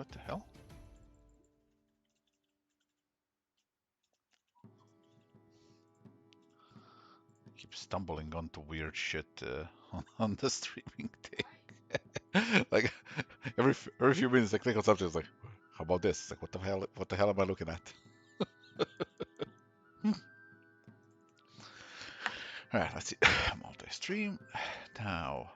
What the hell? I keep stumbling onto weird shit on the streaming thing. Like every few minutes, I click on something. It's like, how about this? It's like, what the hell? What the hell am I looking at? All right, let's see. Multi-stream. Now,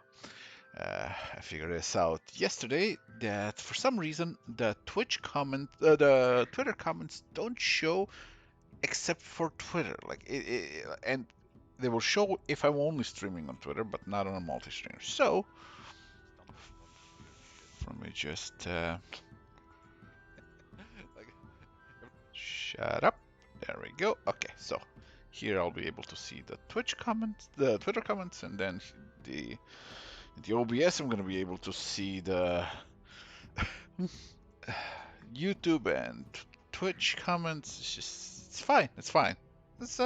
I figured this out yesterday that for some reason the the Twitter comments don't show except for Twitter. And they will show if I'm only streaming on Twitter, but not on a multi-stream. So let me just shut up. There we go. Okay, so here I'll be able to see the Twitch comments, the Twitter comments, and then the OBS. I'm gonna be able to see the YouTube and Twitch comments. It's fine. It's fine. It's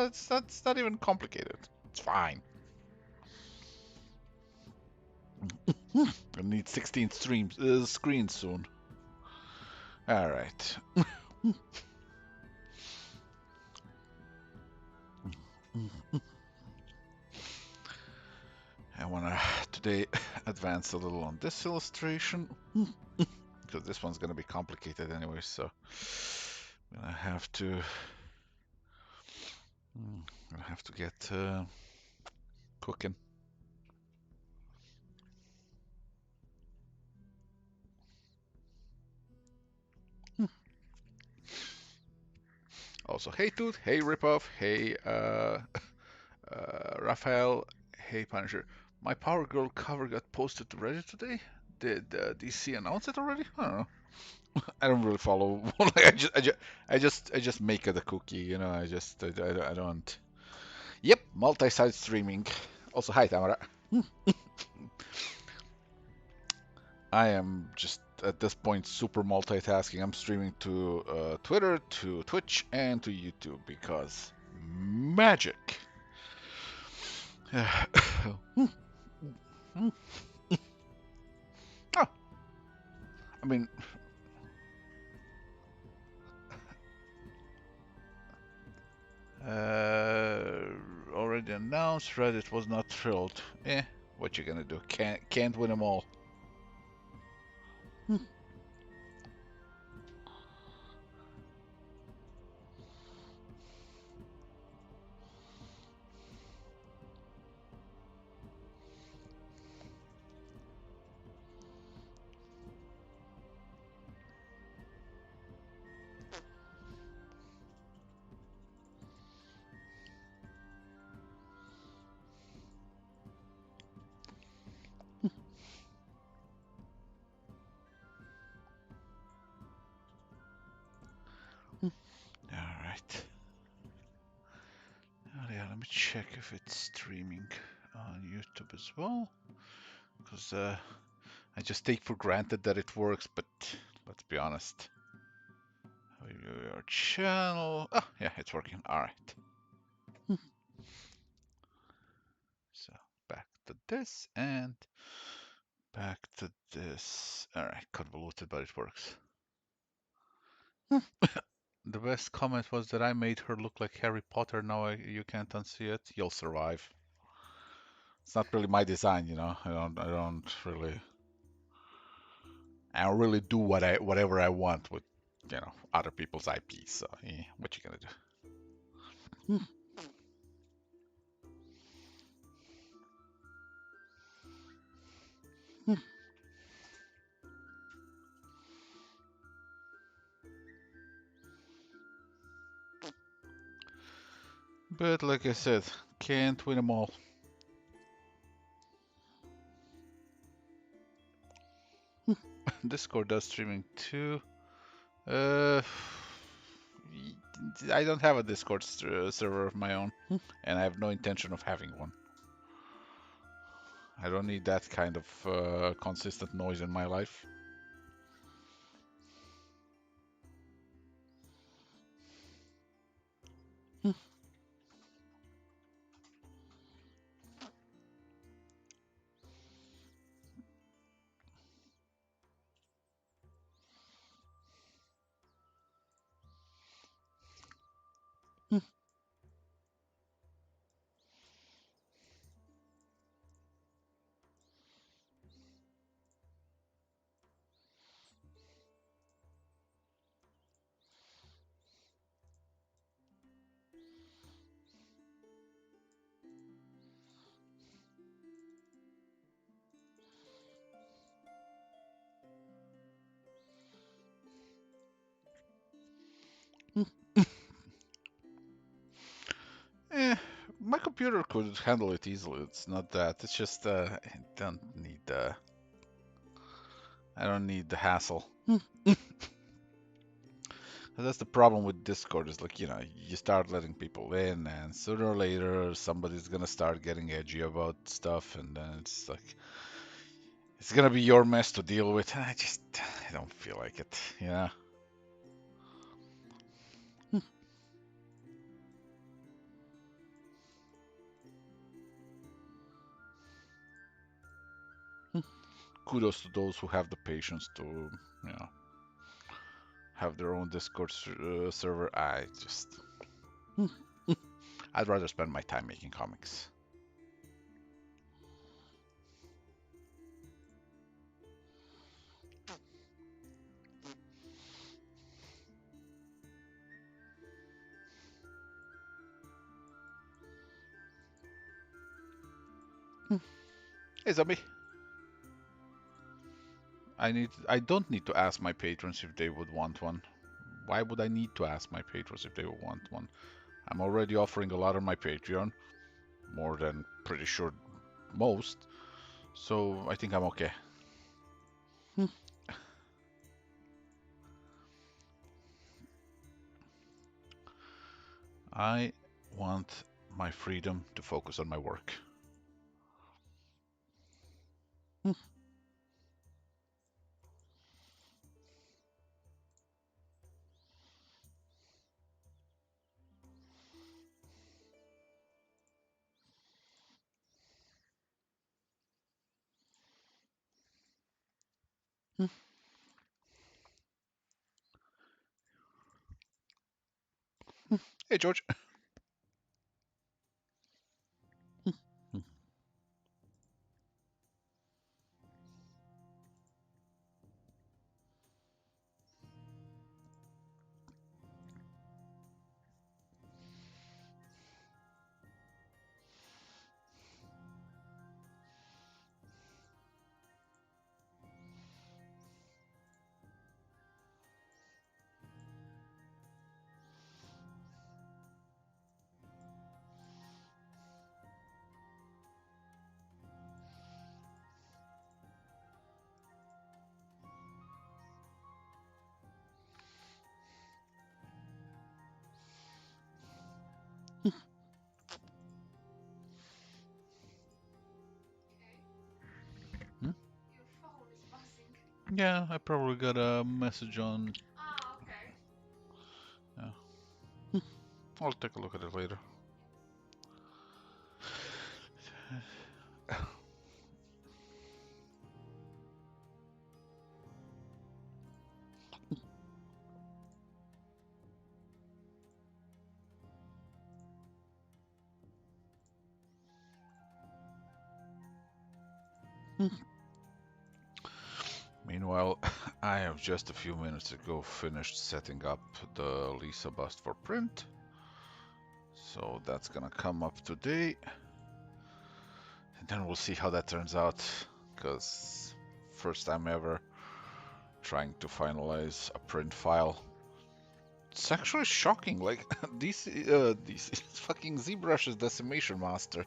not even complicated. It's fine. I need 16 screens soon. All right. I wanna today advance a little on this illustration because this one's gonna be complicated anyway. So I'm gonna have to get cooking. Also, hey Toot, hey Ripoff, hey Raphael, hey Punisher. My Power Girl cover got posted to Reddit today. Did DC announce it already? I don't know. I don't really follow. I just make it a cookie, you know. I don't. Yep, multi-site streaming. Also, hi Tamara. I am just at this point super multitasking. I'm streaming to Twitter, to Twitch, and to YouTube because magic. Oh, I mean, already announced. Reddit was not thrilled. What you gonna do? Can't win them all. All right. Oh, yeah, let me check if it's streaming on YouTube as well, because I just take for granted that it works, but let's be honest. Your channel. Oh, yeah, it's working. All right. So back to this and back to this. All right, convoluted, but it works. The best comment was that I made her look like Harry Potter. Now you can't unsee it. You'll survive. It's not really my design, you know. I don't really do whatever I want with, you know, other people's IPs. So what you gonna do? But like I said, can't win them all. Discord does streaming too. I don't have a Discord server of my own, and I have no intention of having one. I don't need that kind of consistent noise in my life. computer could handle it easily. It's not that. It's just I don't need the I don't need the hassle. That's the problem with Discord is like, you start letting people in and sooner or later somebody's gonna start getting edgy about stuff and then it's like it's gonna be your mess to deal with. And I don't feel like it, yeah. Kudos to those who have the patience to, have their own Discord server. I'd rather spend my time making comics. Hey, zombie. I don't need to ask my patrons if they would want one. Why would I need to ask my patrons if they would want one? I'm already offering a lot on my Patreon, more than pretty sure most. So I think I'm okay. I want my freedom to focus on my work. Hey, George. Hmm? Yeah, I probably got a message on. Yeah. I'll take a look at it later. Meanwhile, I have just a few minutes ago finished setting up the Lisa bust for print. So that's gonna come up today. And then we'll see how that turns out. Because first time ever trying to finalize a print file. It's actually shocking. Like these fucking ZBrush's Decimation Master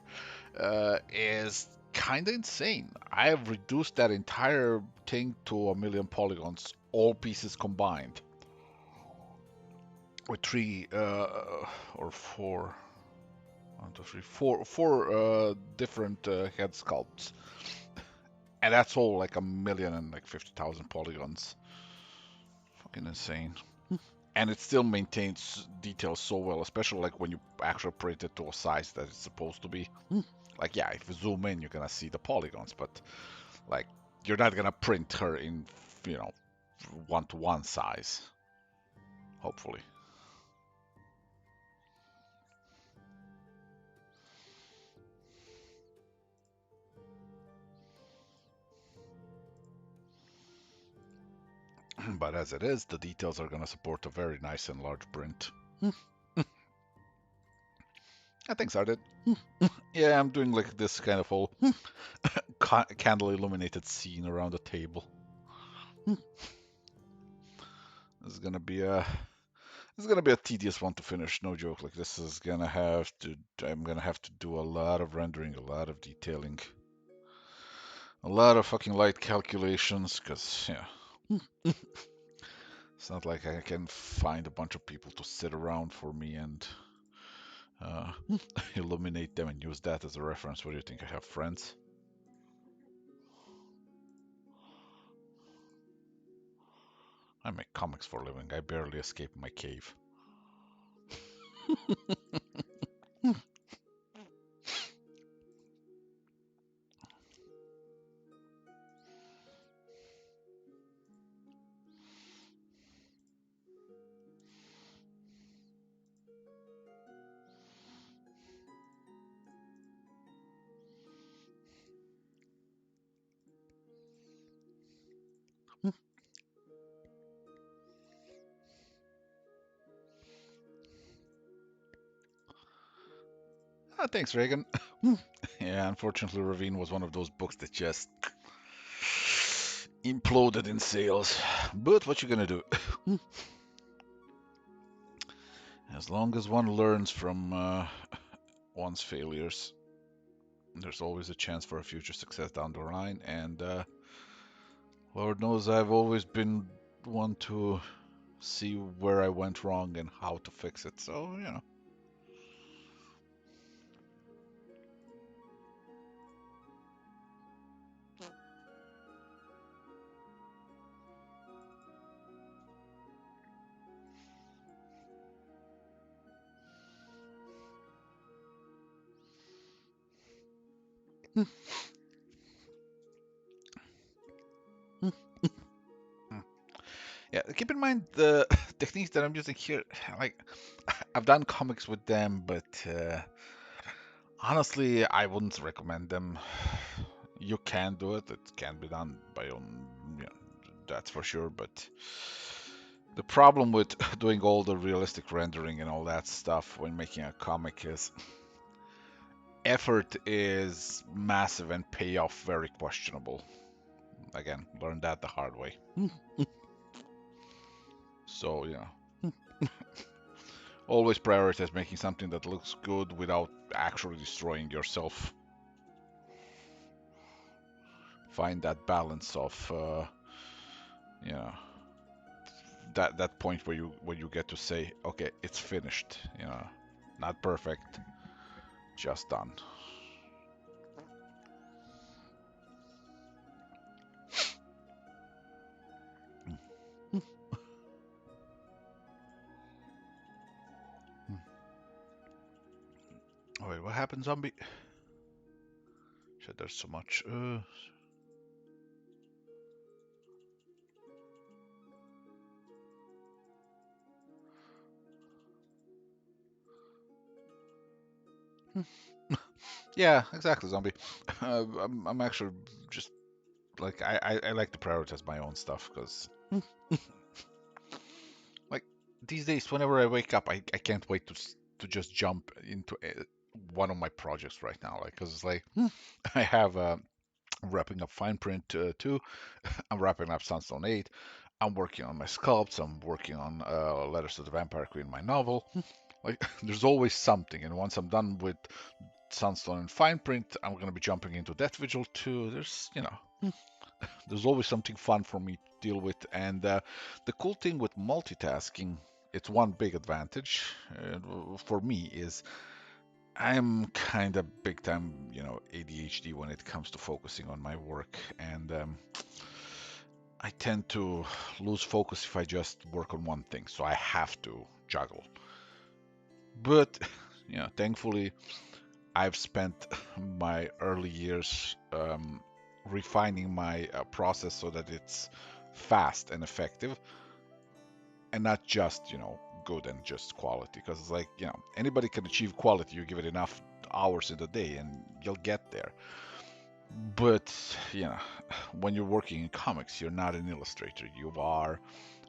is kind of insane. I have reduced that entire thing to a million polygons, all pieces combined, with three or four, one, two, three, four different head sculpts, and that's all like a million and like 50,000 polygons. Fucking insane. And it still maintains details so well, especially like when you actually print it to a size that it's supposed to be. Like, yeah, if you zoom in, you're gonna see the polygons, but like, you're not gonna print her in, you know, one-to-one size. Hopefully. But as it is, the details are gonna support a very nice and large print. I think so, I did. Yeah, I'm doing like this kind of whole candle illuminated scene around the table. This is gonna be a It's gonna be a tedious one to finish, no joke. Like this is gonna have to, I'm gonna have to do a lot of rendering, a lot of detailing, a lot of fucking light calculations, because yeah, it's not like I can find a bunch of people to sit around for me and uh, illuminate them and use that as a reference. What do you think? I have friends? I make comics for a living. I barely escape my cave. Ah, thanks, Reagan. Yeah, unfortunately, Ravine was one of those books that just imploded in sales. But what you gonna do? As long as one learns from one's failures, there's always a chance for a future success down the line. And Lord knows I've always been one to see where I went wrong and how to fix it. So, you know. Yeah, keep in mind the techniques that I'm using here. Like, I've done comics with them, but honestly, I wouldn't recommend them. You can do it; it can be done by own, you know, that's for sure. But the problem with doing all the realistic rendering and all that stuff when making a comic is effort is massive and payoff very questionable. Again, learned that the hard way. So, you know, always prioritize making something that looks good without actually destroying yourself. Find that balance of, you know, that point where you get to say, okay, it's finished. You know, not perfect, just done. Oh, wait, what happened, zombie? Shit, there's so much. Yeah, exactly, zombie. I'm actually just like I like to prioritize my own stuff because like these days, whenever I wake up, I can't wait to just jump into one of my projects right now. Like, because it's like I have wrapping up fine print too. I'm wrapping up Sunstone 8. I'm working on my sculpts. I'm working on Letters to the Vampire Queen, my novel. Like, there's always something. And once I'm done with Sunstone and fine print, I'm gonna be jumping into Death Vigil too. There's, you know, there's always something fun for me to deal with. And the cool thing with multitasking, it's one big advantage for me is I'm kind of big time, you know, ADHD when it comes to focusing on my work, and I tend to lose focus if I just work on one thing. So I have to juggle. But you know, thankfully, I've spent my early years refining my process so that it's fast and effective, and not just, you know, good and just quality. Because it's like, you know, anybody can achieve quality. You give it enough hours in the day, and you'll get there. But, you know, when you're working in comics, you're not an illustrator. You are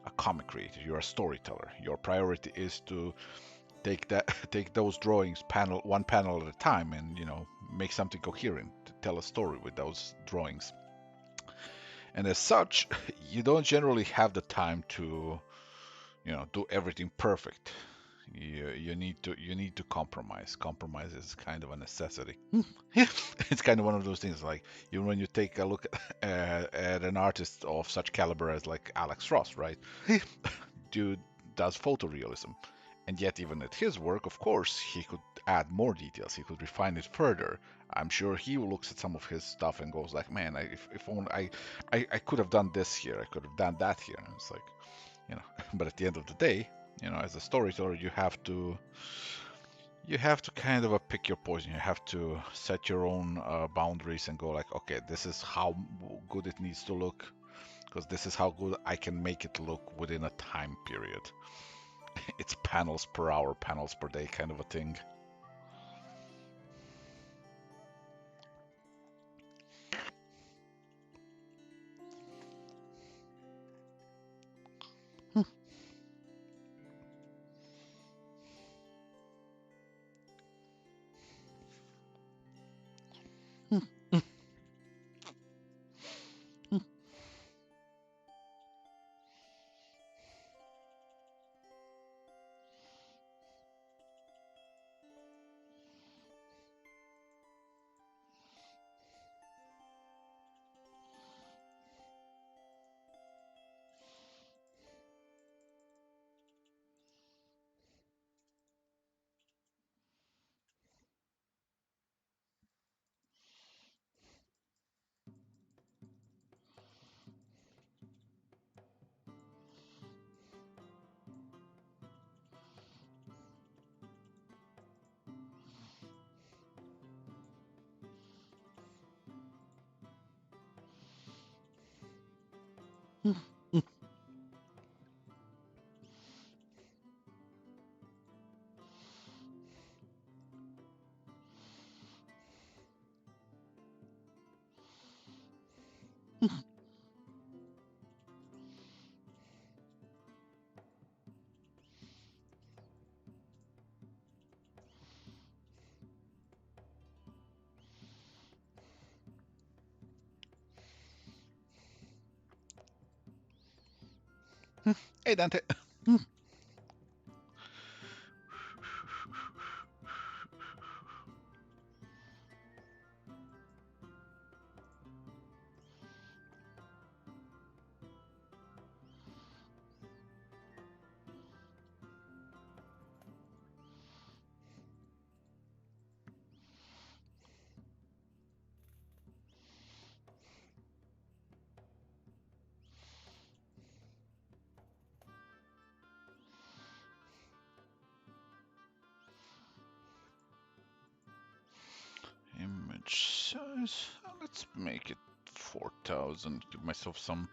a comic creator. You're a storyteller. Your priority is to take those drawings one panel at a time, and you know, make something coherent to tell a story with those drawings. And as such, you don't generally have the time to do everything perfect. You need to compromise. Compromise is kind of a necessity. It's kind of one of those things like even when you take a look at an artist of such caliber as like Alex Ross, right? Dude does photorealism, and yet even at his work, of course, he could add more details. He could refine it further. I'm sure he looks at some of his stuff and goes like, "Man, if only I could have done this here. I could have done that here." And it's like, you know. But at the end of the day, as a storyteller, you have to kind of pick your poison. You have to set your own boundaries and go like, okay, this is how good it needs to look, because this is how good I can make it look within a time period. It's panels per hour, panels per day kind of a thing. Hey, Dante. Image size. Let's make it 4,000. Give myself some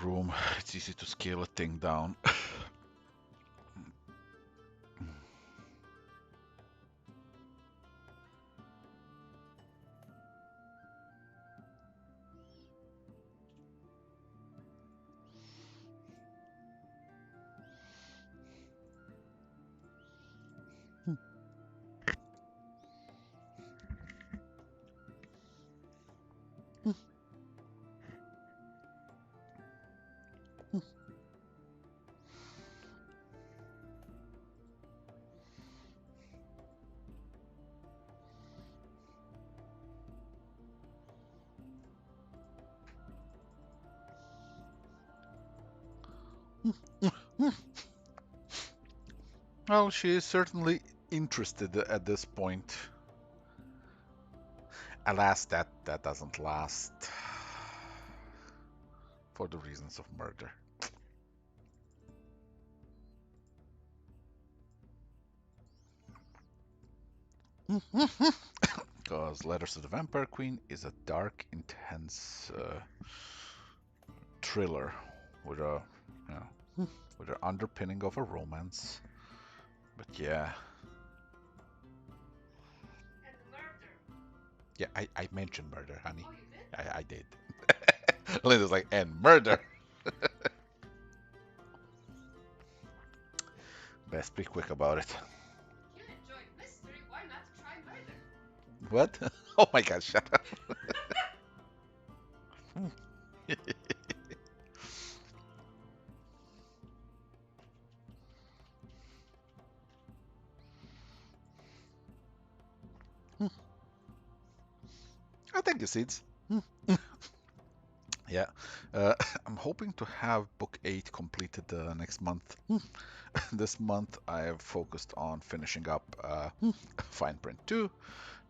room. It's easy to scale a thing down. Well, she is certainly interested at this point. Alas, that doesn't last for the reasons of murder. Because Letters to the Vampire Queen is a dark, intense thriller with a you with an underpinning of a romance. But yeah, yeah, I mentioned murder, honey. I did. Linda's like, and murder. Best be quick about it. What? Oh my god, shut up. Thank you, Seeds. Yeah, I'm hoping to have book 8 completed next month. This month I have focused on finishing up Fine Print 2.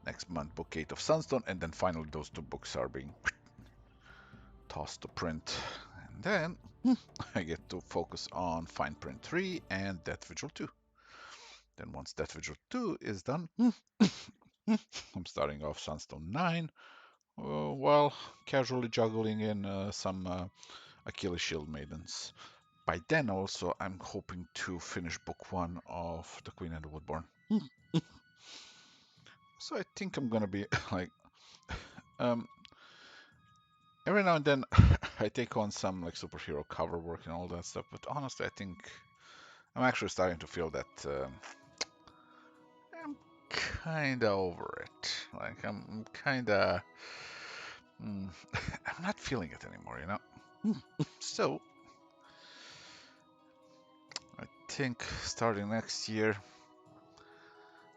Next month, book 8 of Sunstone, and then finally those two books are being tossed to print. And then I get to focus on Fine Print 3 and Death Vigil 2. Then once Death Vigil 2 is done, I'm starting off Sunstone 9, while casually juggling in some Achilles Shield Maidens. By then also, I'm hoping to finish book 1 of The Queen and the Woodborn. So I think I'm gonna be like, um, every now and then I take on some like superhero cover work and all that stuff, but honestly, I think I'm actually starting to feel that I'm kinda over it. Like I'm kinda, I'm not feeling it anymore, you know. So I think starting next year,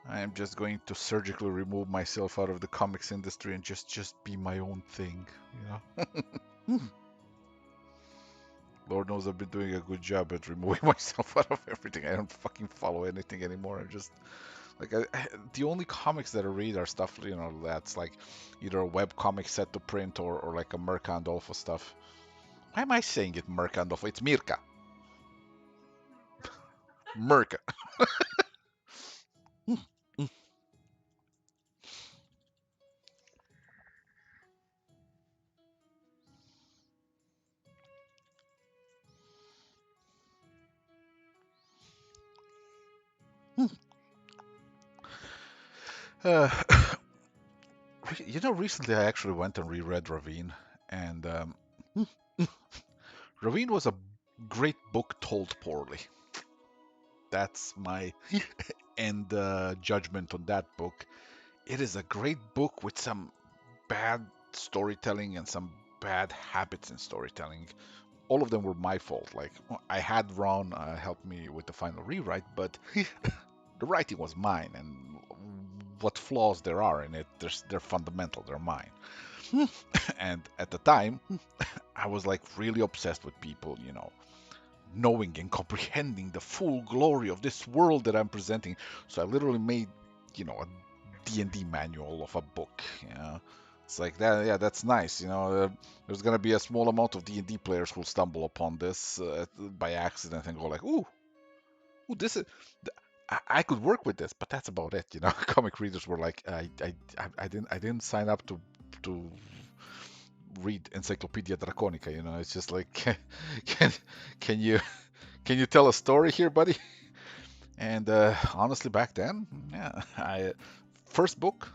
I am just going to surgically remove myself out of the comics industry and just be my own thing, you know. Lord knows I've been doing a good job at removing myself out of everything. I don't fucking follow anything anymore. I'm just like the only comics that I read are stuff, you know, that's like either a web comic set to print or like a Mirka Andolfo stuff. Why am I saying it Mirka Andolfo? It's Mirka. Mirka. Uh, you know, recently I actually went and reread Ravine, and Ravine was a great book told poorly. That's my end judgment on that book. It is a great book with some bad storytelling and some bad habits in storytelling. All of them were my fault. Like I had Ron help me with the final rewrite, but the writing was mine, and what flaws there are in it, they're fundamental. They're mine. And at the time, I was like really obsessed with people, you know, knowing and comprehending the full glory of this world that I'm presenting. So I literally made, you know, a D&D manual of a book. You know, it's like that. Yeah, that's nice. You know, there's gonna be a small amount of D&D players who'll stumble upon this by accident and go like, ooh, this is. I could work with this, but that's about it. You know, comic readers were like, I didn't sign up to read Encyclopedia Draconica. You know, it's just like, can, can you can you tell a story here, buddy? And honestly, back then, yeah, I first book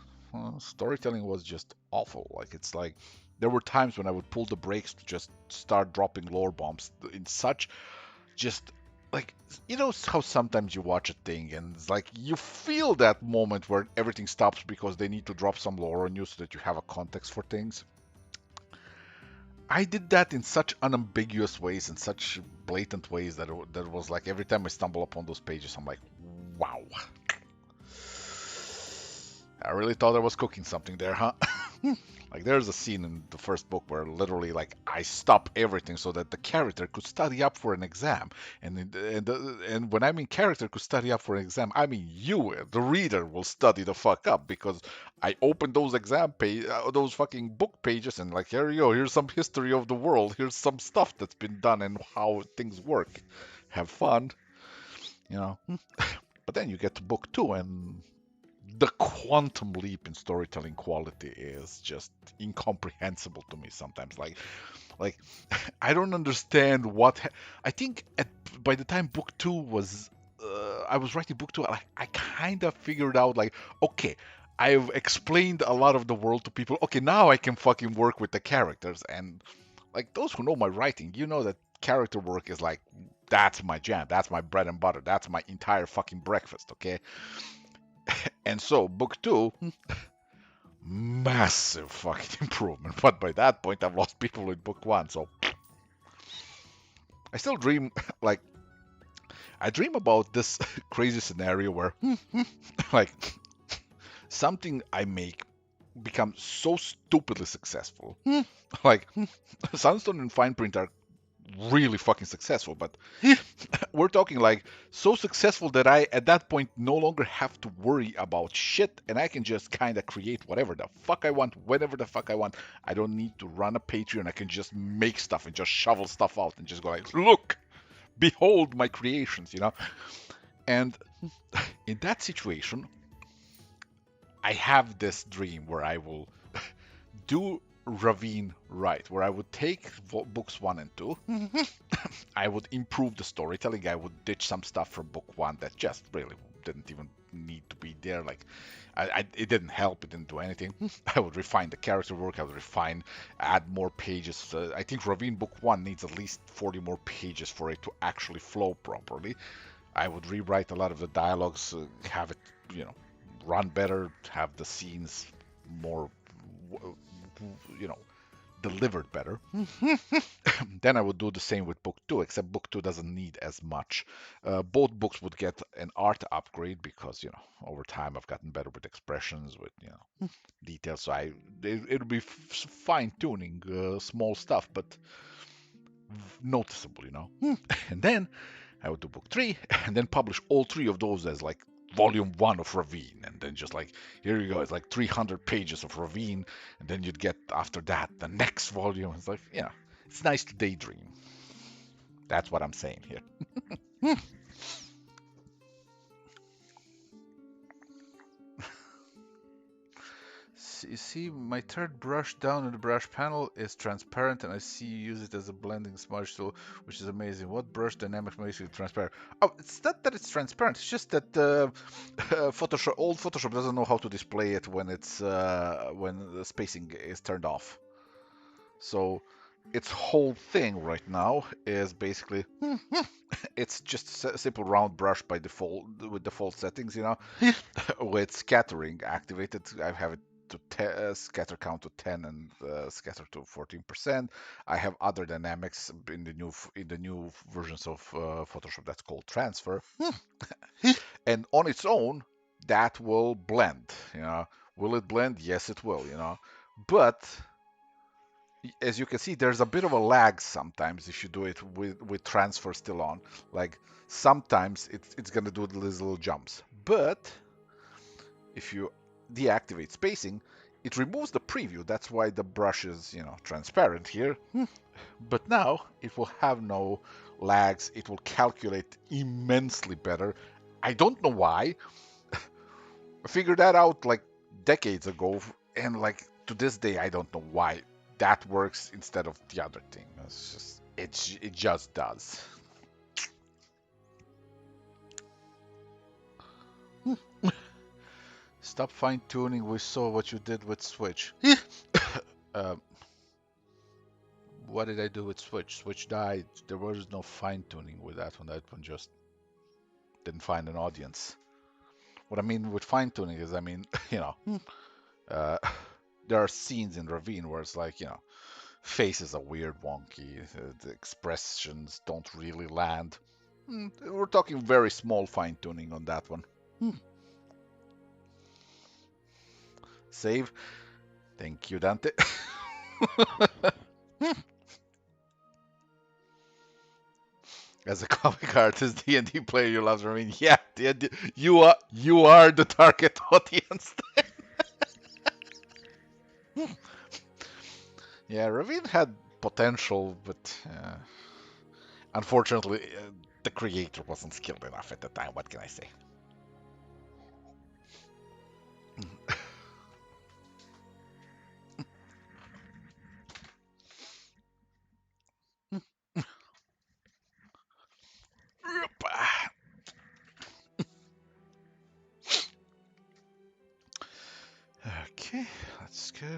storytelling was just awful. Like it's like there were times when I would pull the brakes to just start dropping lore bombs in such just like you know how sometimes you watch a thing and it's like you feel that moment where everything stops because they need to drop some lore on you so that you have a context for things. I did that in such unambiguous ways, in such blatant ways that it was like every time I stumble upon those pages, I'm like, wow. I really thought I was cooking something there, huh? Like there's a scene in the first book where literally like I stop everything so that the character could study up for an exam. And when I mean character could study up for an exam, I mean you, the reader, will study the fuck up because I opened those those fucking book pages and like here you go, here's some history of the world, here's some stuff that's been done and how things work. Have fun, you know. But then you get to book 2 and the quantum leap in storytelling quality is just incomprehensible to me sometimes. Like I don't understand I think by the time book 2 was I was writing book 2, I kind of figured out like, okay, I've explained a lot of the world to people. Okay, now I can fucking work with the characters. And like those who know my writing, you know that character work is like, that's my jam, that's my bread and butter, that's my entire fucking breakfast, okay? And so book 2, massive fucking improvement. But by that point, I've lost people with book 1. So I still dream, like, I dream about this crazy scenario where, like, something I make become so stupidly successful. Like Sunstone and Fine Print are really fucking successful, but we're talking like so successful that I at that point no longer have to worry about shit and I can just kind of create whatever the fuck I want, whenever the fuck I want. I don't need to run a Patreon. I can just make stuff and just shovel stuff out and just go like, look, behold my creations, you know? And in that situation, I have this dream where I will do Ravine right, where I would take books one and two. I would improve the storytelling. I would ditch some stuff from book one that just really didn't even need to be there. Like, it didn't help. It didn't do anything. I would refine the character work. I would add more pages. I think Ravine book one needs at least 40 more pages for it to actually flow properly. I would rewrite a lot of the dialogues, have it, you know, run better, have the scenes more, you know, delivered better. Then I would do the same with book two, except book two doesn't need as much. Both books would get an art upgrade because, you know, over time I've gotten better with expressions, with, you know, details. So it'll be fine tuning, small stuff, but noticeable, you know. And then I would do book three and then publish all three of those as like volume one of Ravine. And then just like, here you go, it's like 300 pages of Ravine. And then you'd get after that the next volume. It's like, yeah, it's nice to daydream. That's what I'm saying here. See, my third brush down in the brush panel is transparent, and I see you use it as a blending smudge tool, which is amazing. What brush dynamic makes it transparent? Oh, it's not that it's transparent. It's just that old Photoshop doesn't know how to display it when when the spacing is turned off. So its whole thing right now is basically it's just a simple round brush by default with default settings, you know, with scattering activated. I have it to scatter count to 10 and scatter to 14%. I have other dynamics in the new versions of Photoshop that's called transfer, and on its own that will blend. You know, will it blend? Yes, it will. You know, but as you can see, there's a bit of a lag sometimes if you do it with transfer still on. Like sometimes it's gonna do these little jumps, but if you deactivate spacing, it removes the preview. That's why the brush is, you know, transparent here. But now it will have no lags. It will calculate immensely better. I don't know why. I figured that out like decades ago, and like to this day, I don't know why that works instead of the other thing. It's just it just does. Stop fine tuning. We saw what you did with Switch. uh, what did I do with Switch? Switch died. There was no fine tuning with that one. That one just didn't find an audience. What I mean with fine tuning is, I mean, you know, uh, there are scenes in Ravine where it's like, you know, faces are weird, wonky, the expressions don't really land. We're talking very small fine tuning on that one. Save. Thank you, Dante. As a comic artist, D&D player, you love Ravine. Yeah, D&D, you are the target audience. Yeah, Ravine had potential, but unfortunately, the creator wasn't skilled enough at the time. What can I say? Okay, let's go.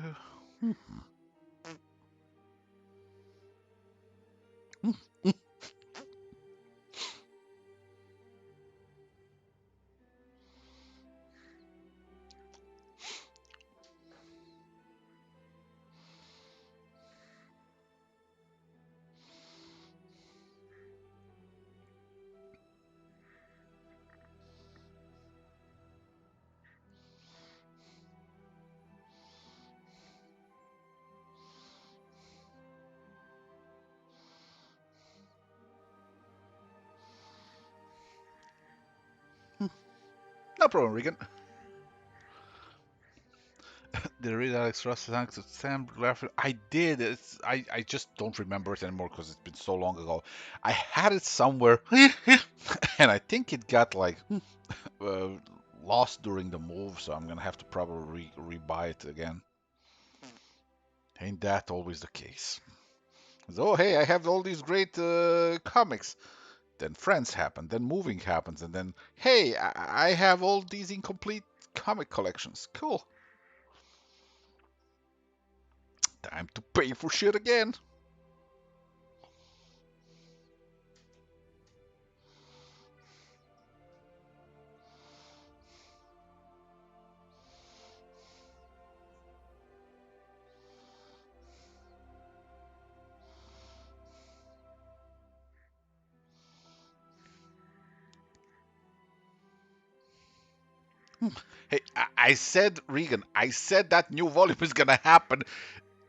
No problem, Regan. Did I read Alex Ross thanks to Sam Graffin? I did. I just don't remember it anymore because it's been so long ago. I had it somewhere, and I think it got like uh, lost during the move, so I'm gonna have to probably re-buy it again. Ain't that always the case? So hey, I have all these great comics. Then Friends happen. Then moving happens, and then hey, I have all these incomplete comic collections. Cool. Time to pay for shit again. Hey, I said, Regan, I said that new volume is gonna happen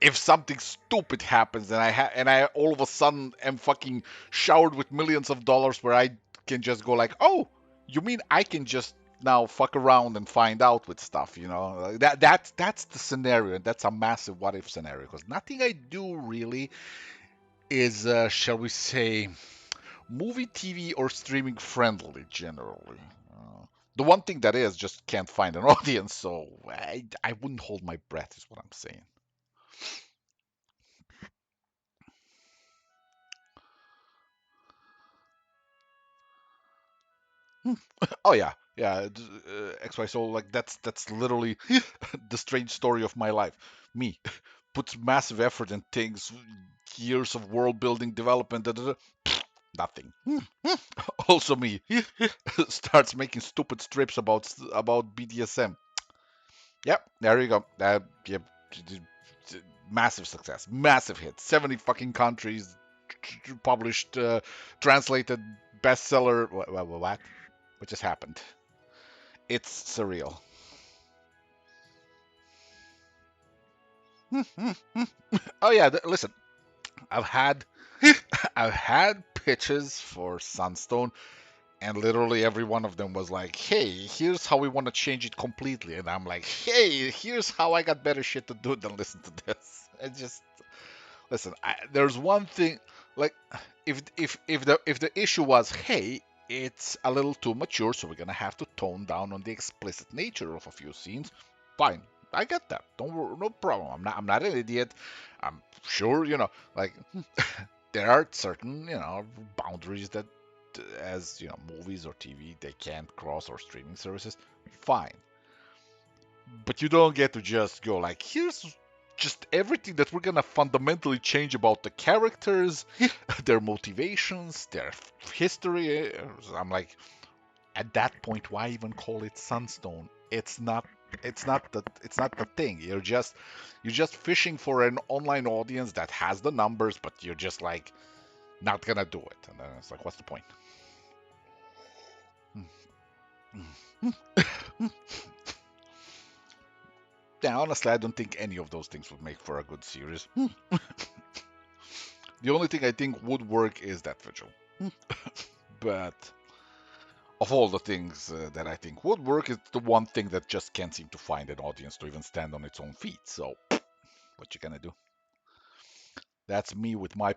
if something stupid happens, and I all of a sudden am fucking showered with millions of dollars, where I can just go like, oh, you mean I can just now fuck around and find out with stuff, you know? That's the scenario, and that's a massive what if scenario, because nothing I do really is, shall we say, movie, TV, or streaming friendly generally. The one thing that is just can't find an audience, so I wouldn't hold my breath, is what I'm saying. Oh yeah, yeah. XY Soul, like that's literally the strange story of my life. Me puts massive effort and things, years of world building, development, nothing. Also me starts making stupid strips about BDSM. Yep, there you go. Yep, massive success, massive hit. 70 fucking countries, published, translated, bestseller. What? What just happened? It's surreal. Oh yeah, listen. I've had I've had pitches for Sunstone, and literally every one of them was like, "Hey, here's how we want to change it completely," and I'm like, "Hey, here's how I got better shit to do than listen to this." It just listen. There's one thing, like, if the issue was, hey, it's a little too mature, so we're gonna have to tone down on the explicit nature of a few scenes. Fine, I get that. No problem. I'm not an idiot. I'm sure, like there are certain, boundaries that, as movies or TV, they can't cross, or streaming services. Fine, but you don't get to just go like, here's just everything that we're gonna fundamentally change about the characters, their motivations, their history. I'm like, at that point, why even call it Sunstone? It's not the thing. You're just fishing for an online audience that has the numbers, but you're just like not gonna do it. And then it's like, what's the point? Yeah, honestly, I don't think any of those things would make for a good series. The only thing I think would work is that vigil. But of all the things that I think would work, it's the one thing that just can't seem to find an audience to even stand on its own feet. So, what you gonna do? That's me with my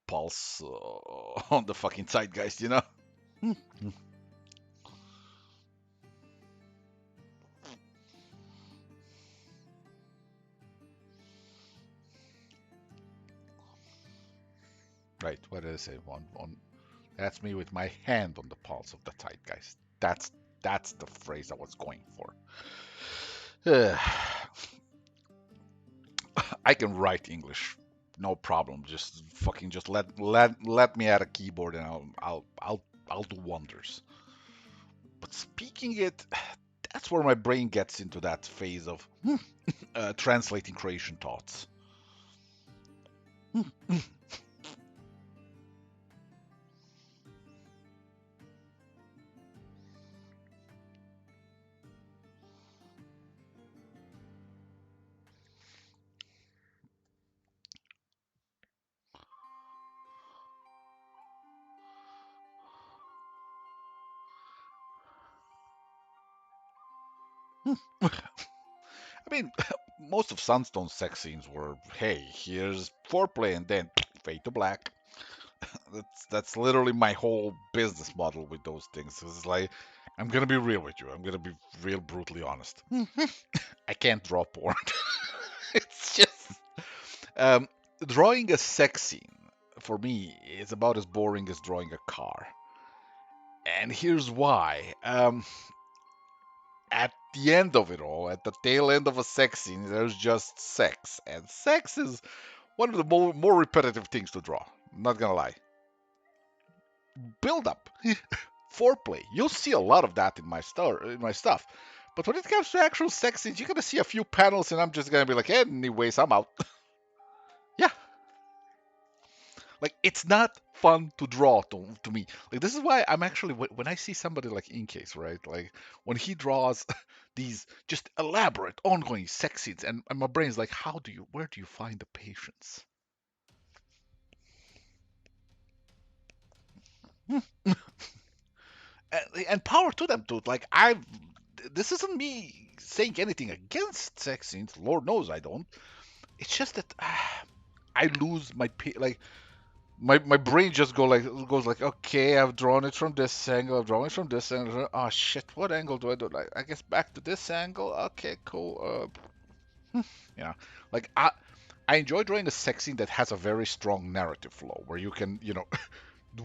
pulse on the fucking zeitgeist, you know? Right, what did I say? That's me with my hand on the pulse of the zeitgeist. That's the phrase I was going for. I can write English, no problem. Just fucking just let me at a keyboard, and I'll do wonders. But speaking it, that's where my brain gets into that phase of translating Croatian thoughts. I mean, most of Sunstone's sex scenes were, hey, here's foreplay and then fade to black. That's literally my whole business model with those things. It's like I'm gonna be real with you. I'm gonna be real brutally honest. I can't draw porn. It's just um, drawing a sex scene for me is about as boring as drawing a car. And here's why. At the end of it all, at the tail end of a sex scene, there's just sex. And sex is one of the more repetitive things to draw. I'm not gonna lie. Build up, foreplay. You'll see a lot of that in my stuff. But when it comes to actual sex scenes, you're gonna see a few panels, and I'm just gonna be like, anyways, I'm out. Yeah, like it's not fun to draw to me. Like this is why I'm actually when I see somebody like Incase, right? Like when he draws these just elaborate ongoing sex scenes, and my brain's like, where do you find the patience? And power to them, dude. Like this isn't me saying anything against sex scenes. Lord knows I don't. It's just that I lose like my brain just goes like, okay, I've drawn it from this angle, I've drawn it from this angle. Oh shit, what angle do I do? Like I guess back to this angle. Okay, cool. Yeah, like I enjoy drawing a sex scene that has a very strong narrative flow where you can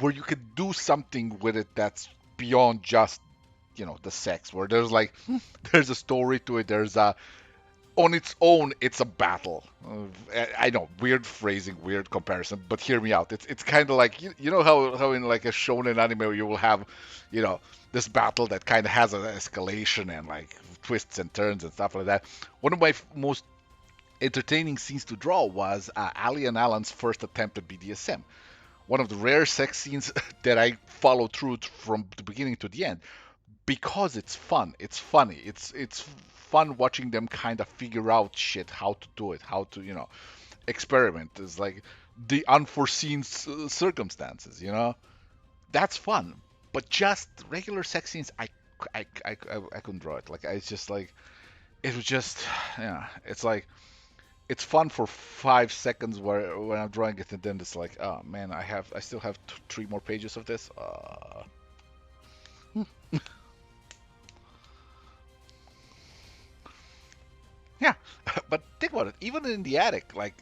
where you can do something with it that's beyond just the sex, where there's like there's a story to it, there's a on its own, it's a battle. I know, weird phrasing, weird comparison, but hear me out. It's kind of like you know how in like a shonen anime you will have, this battle that kind of has an escalation and like twists and turns and stuff like that. One of my most entertaining scenes to draw was Ali and Alan's first attempt at BDSM. One of the rare sex scenes that I followed through from the beginning to the end because it's fun. It's funny. It's fun watching them kind of figure out shit, how to do it, how to experiment. It's like the unforeseen circumstances. That's fun. But just regular sex scenes, I couldn't draw it. Like it's just like it was just yeah. It's like it's fun for 5 seconds where when I'm drawing it, and then it's like, oh man, I still have 3 more pages of this. Yeah, but think about it. Even in the attic, like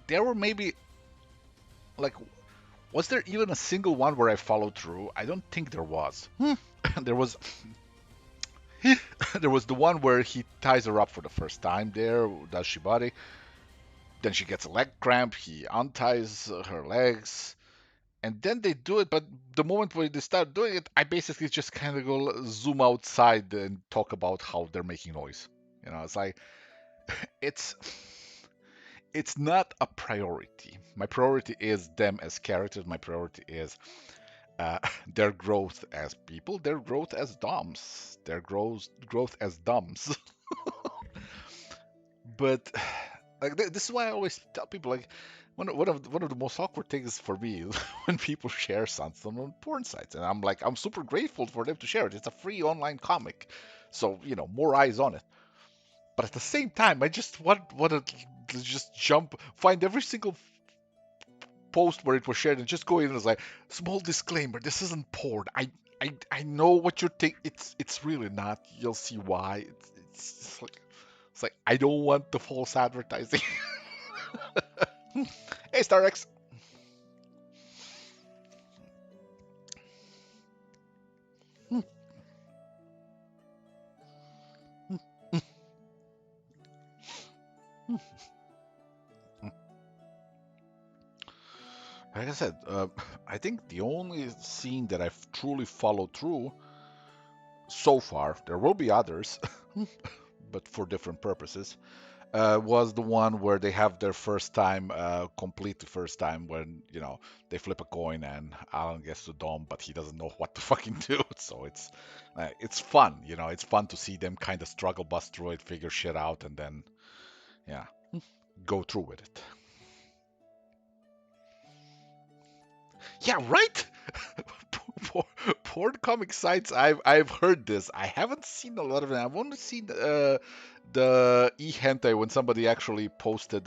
there were maybe like was there even a single one where I followed through? I don't think there was. There was there was the one where he ties her up for the first time there, does shibari. Then she gets a leg cramp. He unties her legs, and then they do it. But the moment where they start doing it, I basically just kind of go zoom outside and talk about how they're making noise. It's like it's it's not a priority. My priority is them as characters. My priority is uh, their growth as people, their growth as doms, their growth as doms. But like this is why I always tell people like one of the most awkward things for me is when people share something on porn sites, and I'm super grateful for them to share it. It's a free online comic, so more eyes on it. But at the same time, I just want to just find every single post where it was shared and just go in and like small disclaimer, this isn't porn. I know what you're thinking. It's really not. You'll see why. It's like I don't want the false advertising. Hey, StarX. Like I said, I think the only scene that I've truly followed through so far, there will be others, but for different purposes, was the one where they have their first time, complete the first time when they flip a coin and Alan gets to Dom, but he doesn't know what to fucking do. So it's fun, it's fun to see them kind of struggle, bust through it, figure shit out, and then yeah, go through with it. Yeah, right. poor, porn comic sites, I've heard this. I haven't seen a lot of them. I've only seen the e-hentai when somebody actually posted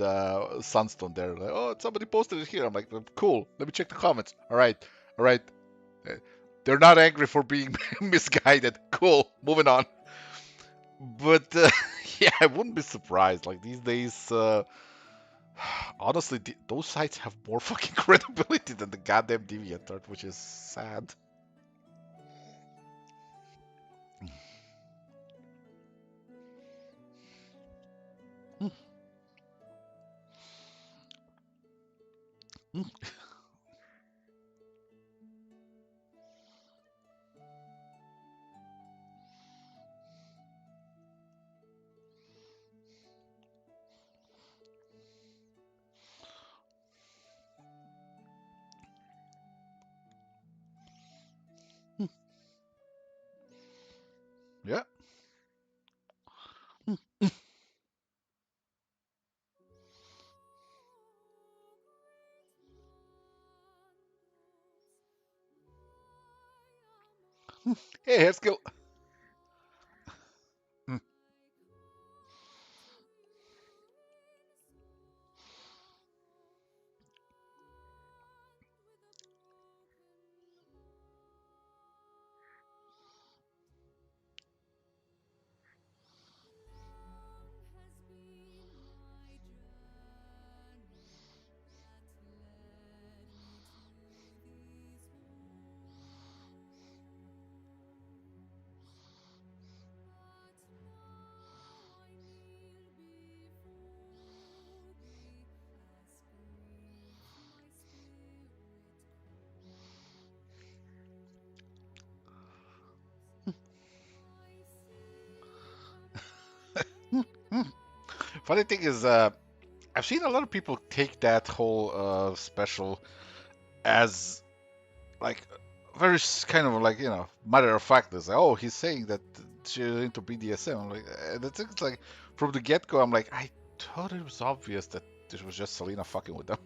Sunstone there. Like, oh, somebody posted it here. I'm like, cool. Let me check the comments. All right. Uh, They're not angry for being misguided. Cool. Moving on. But yeah, I wouldn't be surprised. Like these days, honestly, those sites have more fucking credibility than the goddamn DeviantArt, which is sad. Yeah. Hey, hair skill. Funny thing is, I've seen a lot of people take that whole special as like very kind of like matter of fact. Is like, oh, he's saying that she's into BDSM. I'm like, the thing is like from the get go, I'm like, I thought it was obvious that this was just Selena fucking with them,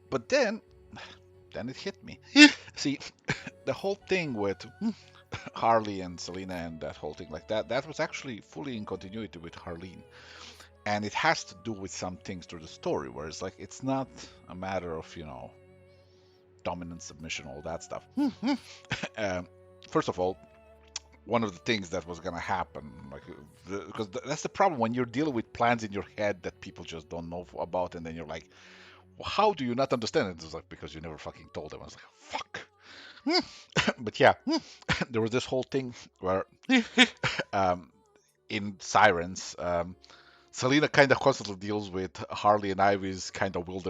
but then it hit me. See, the whole thing with Harley and Selena and that whole thing like that was actually fully in continuity with Harleen. And it has to do with some things through the story, where it's like it's not a matter of, dominance, submission, all that stuff. um, First of all, one of the things that was gonna happen, like, because that's the problem when you're dealing with plans in your head that people just don't know about, and then you're like, well, how do you not understand it? It's like because you never fucking told them. I was like, fuck. But yeah, there was this whole thing where um, in Sirens, Selena kind of constantly deals with Harley and Ivy's kind of will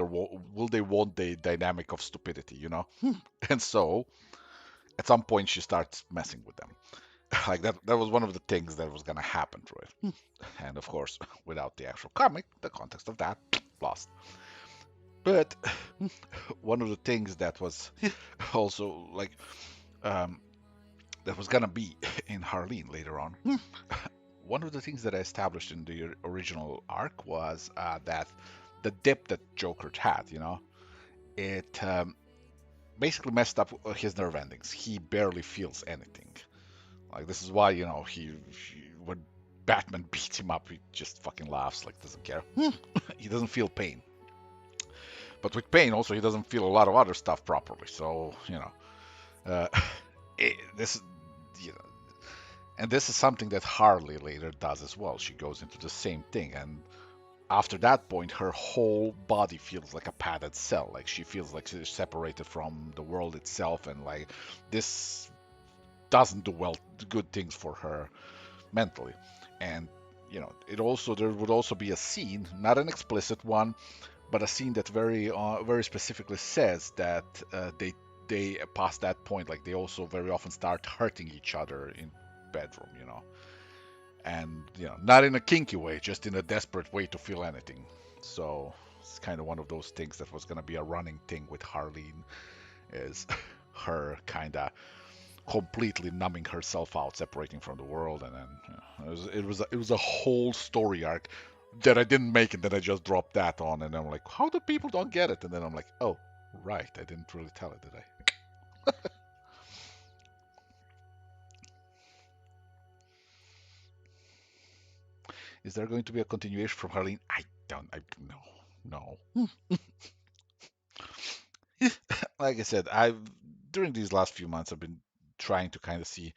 they won't they dynamic of stupidity. And so at some point she starts messing with them. Like that was one of the things that was gonna happen to it. And of course, without the actual comic, the context of that lost. But one of the things that was also like um, that was gonna be in Harleen later on. One of the things that I established in the original arc was that the dip that Joker had, it basically messed up his nerve endings. He barely feels anything. Like this is why he when Batman beats him up, he just fucking laughs, like doesn't care. He doesn't feel pain. But with pain, also he doesn't feel a lot of other stuff properly. So uh, this you know, and this is something that Harley later does as well. She goes into the same thing, and after that point, her whole body feels like a padded cell. Like she feels like she's separated from the world itself, and like this doesn't do good things for her mentally. And there would also be a scene, not an explicit one, but a scene that very specifically says that they past that point, like they also very often start hurting each other in bedroom. And not in a kinky way, just in a desperate way to feel anything. So it's kind of one of those things that was going to be a running thing with Harleen, is her kind of completely numbing herself out, separating from the world, and then it was a whole story arc that I didn't make, and then I just dropped that on, and I'm like, how do people don't get it? And then I'm like, oh, right, I didn't really tell it, did I? Is there going to be a continuation from Harleen? I don't. I no, no. Like I said, I've during these last few months, I've been trying to kind of see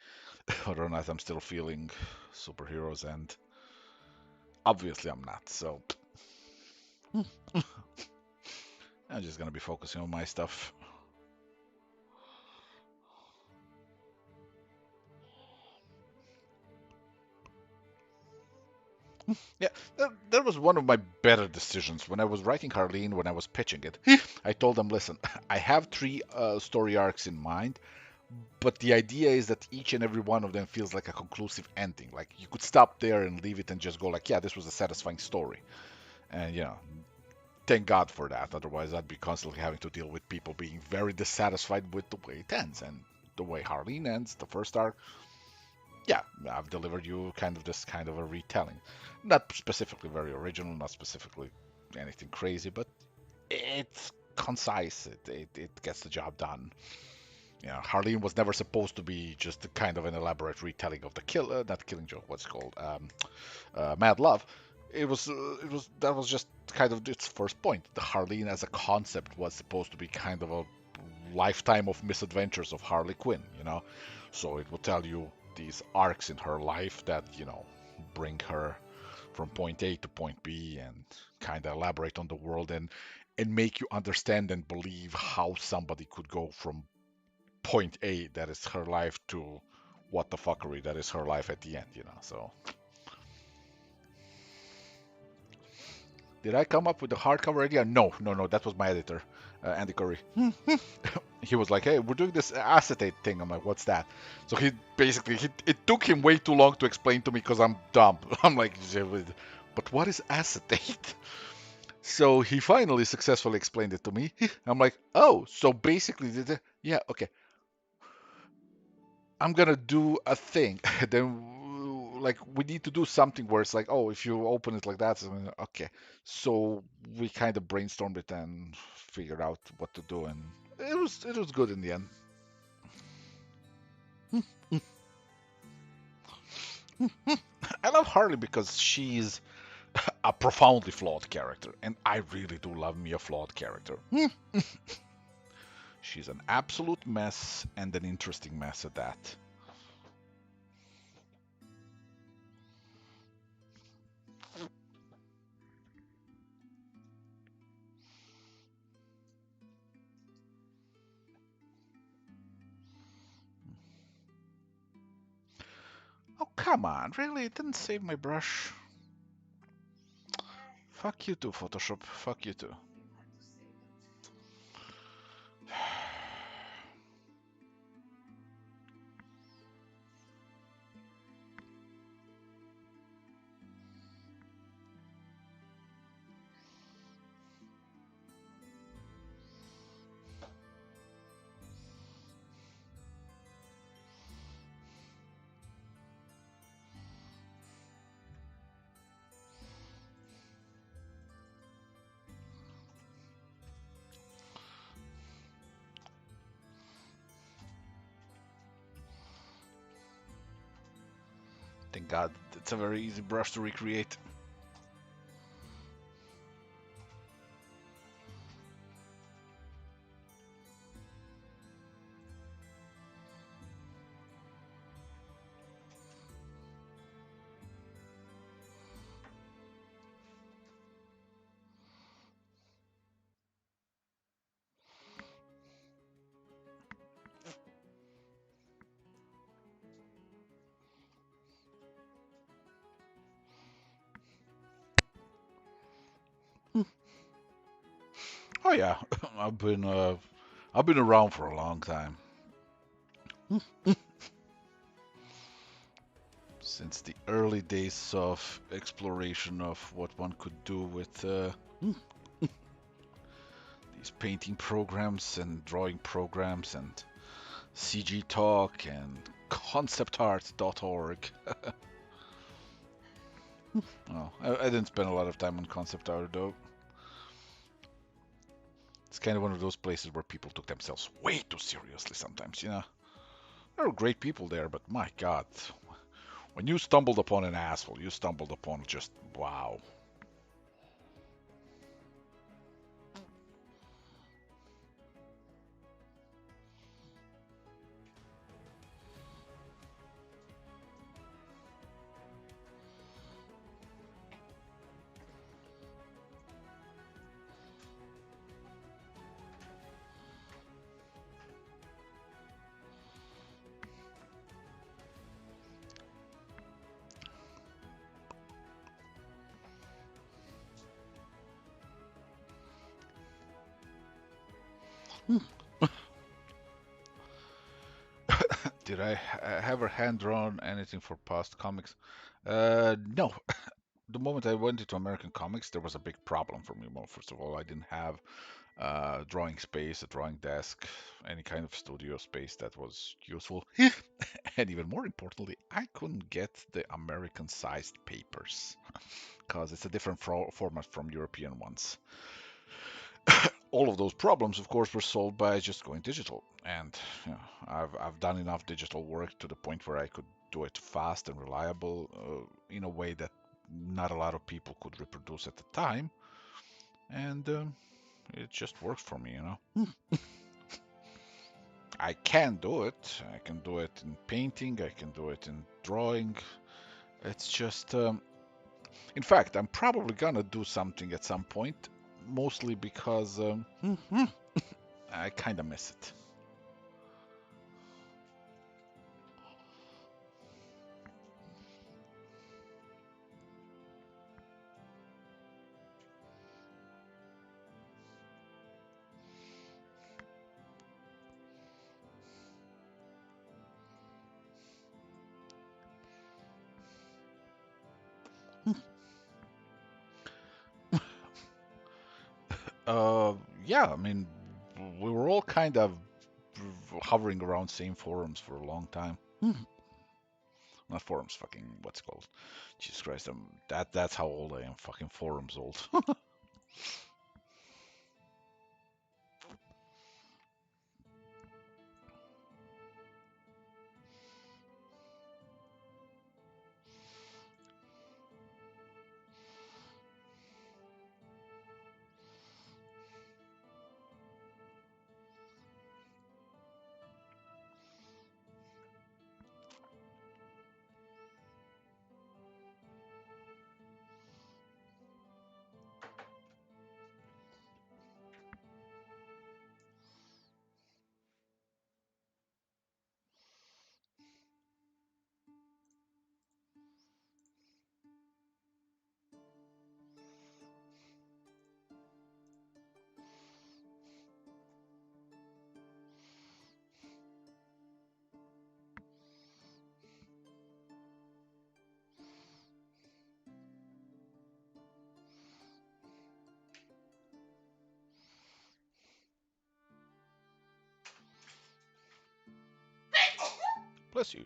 whether or not I'm still feeling superheroes, and obviously I'm not. So I'm just gonna be focusing on my stuff. Yeah, that was one of my better decisions when I was writing Harleen. When I was pitching it, I told them, "Listen, I have three story arcs in mind, but the idea is that each and every one of them feels like a conclusive ending. Like you could stop there and leave it and just go like, yeah, this was a satisfying story." And thank God for that. Otherwise, I'd be constantly having to deal with people being very dissatisfied with the way it ends and the way Harleen ends. The first arc, yeah, I've delivered you kind of this kind of a retelling. Not specifically very original, not specifically anything crazy, but it's concise. It gets the job done. Harleen was never supposed to be just a kind of an elaborate retelling of the kill, not Killing Joke, what's it called, Mad Love. It was that was just kind of its first point. The Harleen as a concept was supposed to be kind of a lifetime of misadventures of Harley Quinn. So it will tell you these arcs in her life that bring her from point A to point B and kind of elaborate on the world and make you understand and believe how somebody could go from point A, that is her life, to what the fuckery that is her life at the end. So did I come up with the hardcover idea? No, no, no. That was my editor, Andy Curry. He was like, "Hey, we're doing this acetate thing." I'm like, "What's that?" So he basically, it took him way too long to explain to me because I'm dumb. I'm like, "But what is acetate?" So he finally successfully explained it to me. I'm like, "Oh, so basically, yeah, okay. I'm gonna do a thing." Then like we need to do something where it's like, oh, if you open it like that, so okay. So we kind of brainstormed it and figured out what to do, and it was good in the end. I love Harley because she's a profoundly flawed character, and I really do love me a flawed character. She's an absolute mess and an interesting mess at that. Oh, come on, really? It didn't save my brush. Fuck you too, Photoshop. Fuck you too. Thank God, it's a very easy brush to recreate. Oh yeah, I've been around for a long time. Since the early days of exploration of what one could do with these painting programs and drawing programs and CG Talk and conceptart.org. Well, I didn't spend a lot of time on concept art though. It's kind of one of those places where people took themselves way too seriously sometimes. There were great people there, but my God, When you stumbled upon an asshole, you stumbled upon just wow. Did I ever hand drawn anything for past comics? No. The moment I went into American comics, there was a big problem for me. Well, first of all, I didn't have drawing space, a drawing desk, any kind of studio space that was useful. And even more importantly, I couldn't get the American sized papers because it's a different format from European ones. All of those problems, of course, were solved by just going digital. And I've done enough digital work to the point where I could do it fast and reliable in a way that not a lot of people could reproduce at the time. And it just works for me, you know. I can do it. I can do it in painting. I can do it in drawing. It's just, in fact, I'm probably gonna do something at some point, mostly because I kind of miss it. Uh, yeah, I mean, we were all kind of hovering around same forums for a long time. Not forums, fucking what's it called? Jesus Christ, that's how old I am. Fucking forums old. Bless you.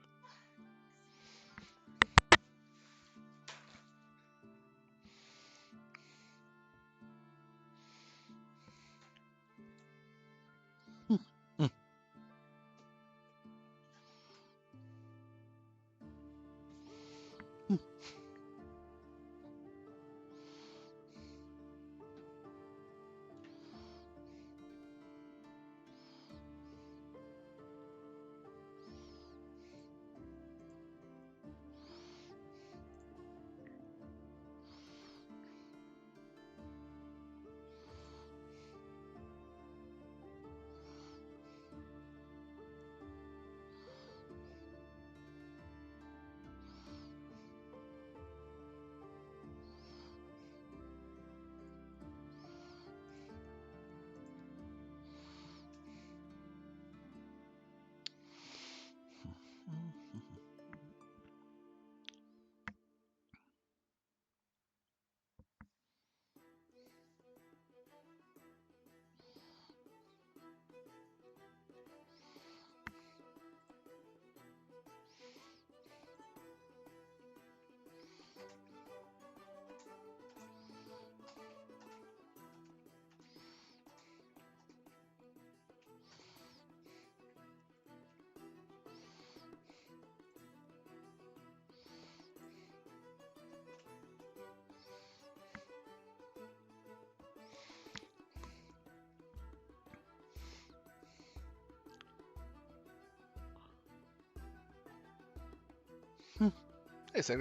Nice.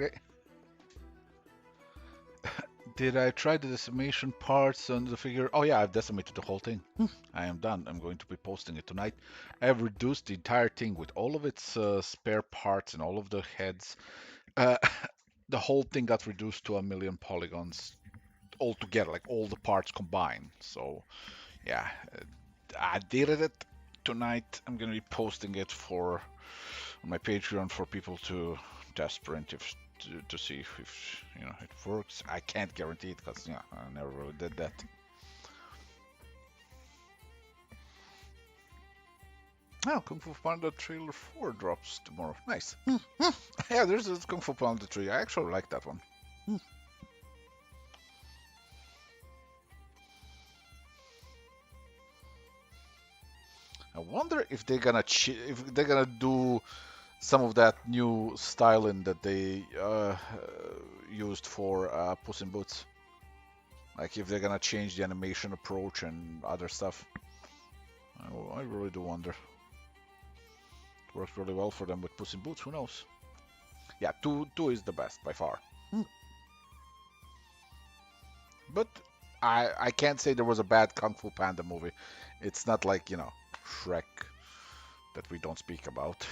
Did I try the decimation parts on the figure? Oh yeah, I've decimated the whole thing. I am done. I'm going to be posting it tonight. I've reduced the entire thing with all of its spare parts and all of the heads. Uh, the whole thing got reduced to 1,000,000 polygons altogether, like all the parts combined. So yeah, I did it tonight. I'm gonna be posting it for on my Patreon for people to test print if to see if it works. I can't guarantee it because I never really did that. Oh, Kung Fu Panda Trailer 4 drops tomorrow. Nice. Yeah, there's a Kung Fu Panda 3. I actually like that one. I wonder if they're gonna do some of that new styling that they used for Puss in Boots. Like if they're gonna change the animation approach and other stuff. I really do wonder. It works really well for them with Puss in Boots. Who knows? Yeah, two is the best by far. But I can't say there was a bad Kung Fu Panda movie. It's not like Shrek that we don't speak about.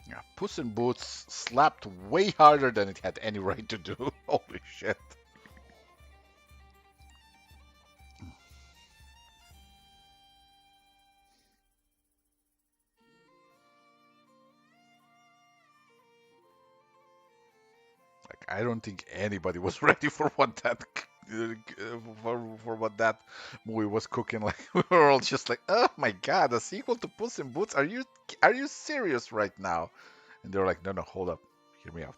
Yeah, Puss in Boots slapped way harder than it had any right to do. Holy shit. Like I don't think anybody was ready for what that for what that movie was cooking. Like we were all just like, "Oh my God, a sequel to Puss in Boots? Are you serious right now?" And they were like, "No, no, hold up, hear me out."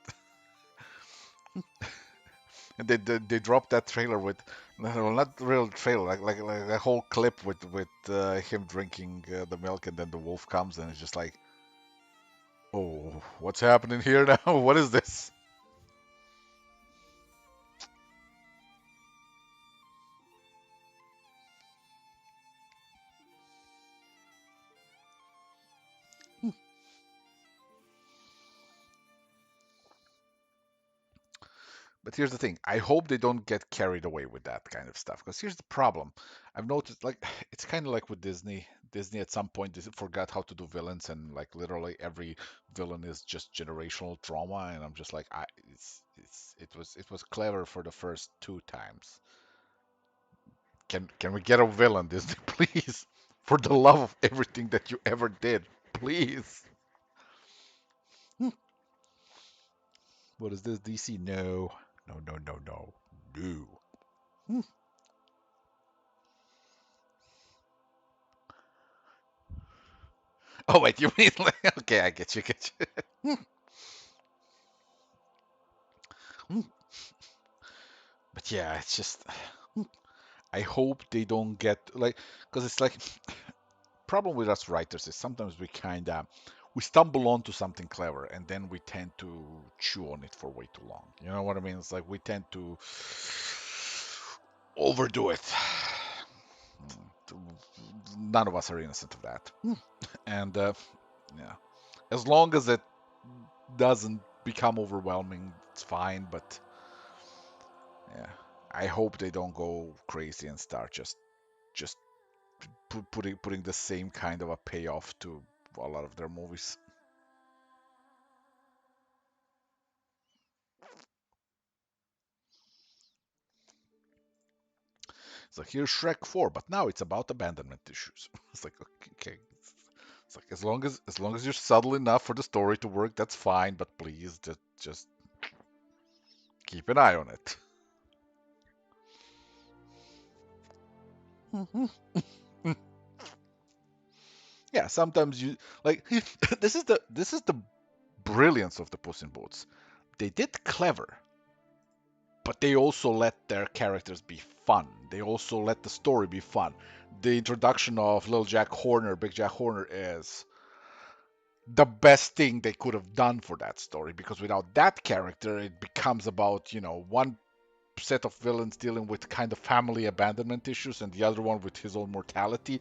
And they dropped that trailer with, well, not real trailer, like a whole clip with him drinking the milk, and then the wolf comes, and it's just like, oh, what's happening here now? What is this? But here's the thing. I hope they don't get carried away with that kind of stuff. Because here's the problem. I've noticed, like, it's kind of like with Disney. Disney at some point forgot how to do villains, and like literally every villain is just generational trauma. And I'm just like, it was clever for the first two times. Can we get a villain, Disney, please? For the love of everything that you ever did, please. What is this, DC? No, no, no, no, no, no. Oh wait, you mean like okay, I get you, get you. But yeah, it's just I hope they don't get like because it's like problem with us writers is sometimes we stumble onto something clever and then we tend to chew on it for way too long. You know what I mean? It's like we tend to overdo it. None of us are innocent of that. And yeah, as long as it doesn't become overwhelming, it's fine. But yeah, I hope they don't go crazy and start just putting the same kind of a payoff to a lot of their movies. It's like here's Shrek 4, but now it's about abandonment issues. It's like okay, it's like as long as you're subtle enough for the story to work, that's fine. But please just keep an eye on it. Yeah, sometimes you like this is the brilliance of the Puss in Boots. They did clever, but they also let their characters be fun. They also let the story be fun. The introduction of Little Jack Horner, Big Jack Horner, is the best thing they could have done for that story, because without that character, it becomes about, one set of villains dealing with kind of family abandonment issues and the other one with his own mortality.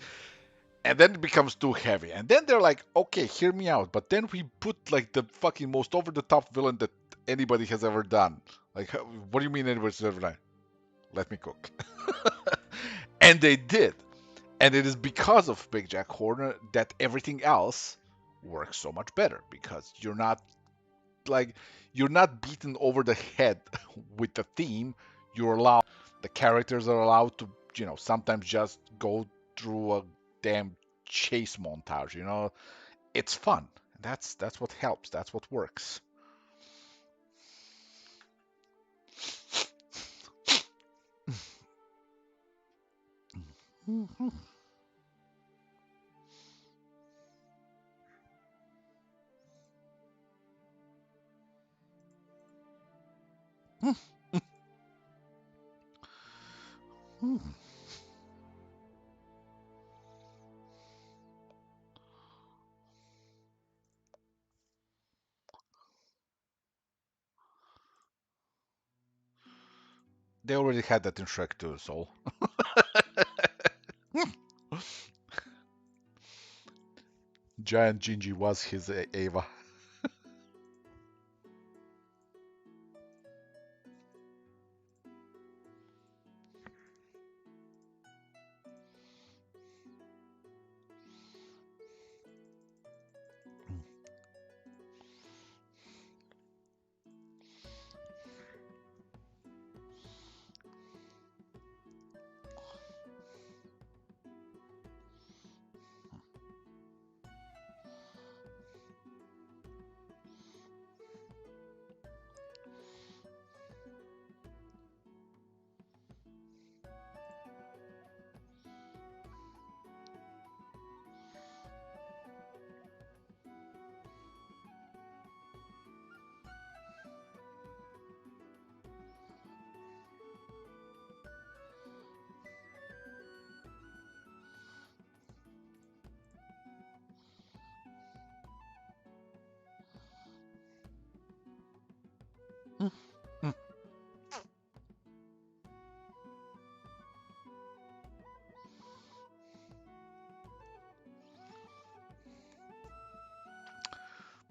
And then it becomes too heavy. And then they're like, okay, hear me out. But then we put like the fucking most over the top villain that anybody has ever done. Like, what do you mean anybody's ever done? Let me cook. And they did. And it is because of Big Jack Horner that everything else works so much better, because like you're not beaten over the head with the theme. You're allowed, the characters are allowed to, sometimes just go through a damn chase montage. It's fun. That's what helps. That's what works. They already had that in Shrek 2, so Giant Gingy was his Ava.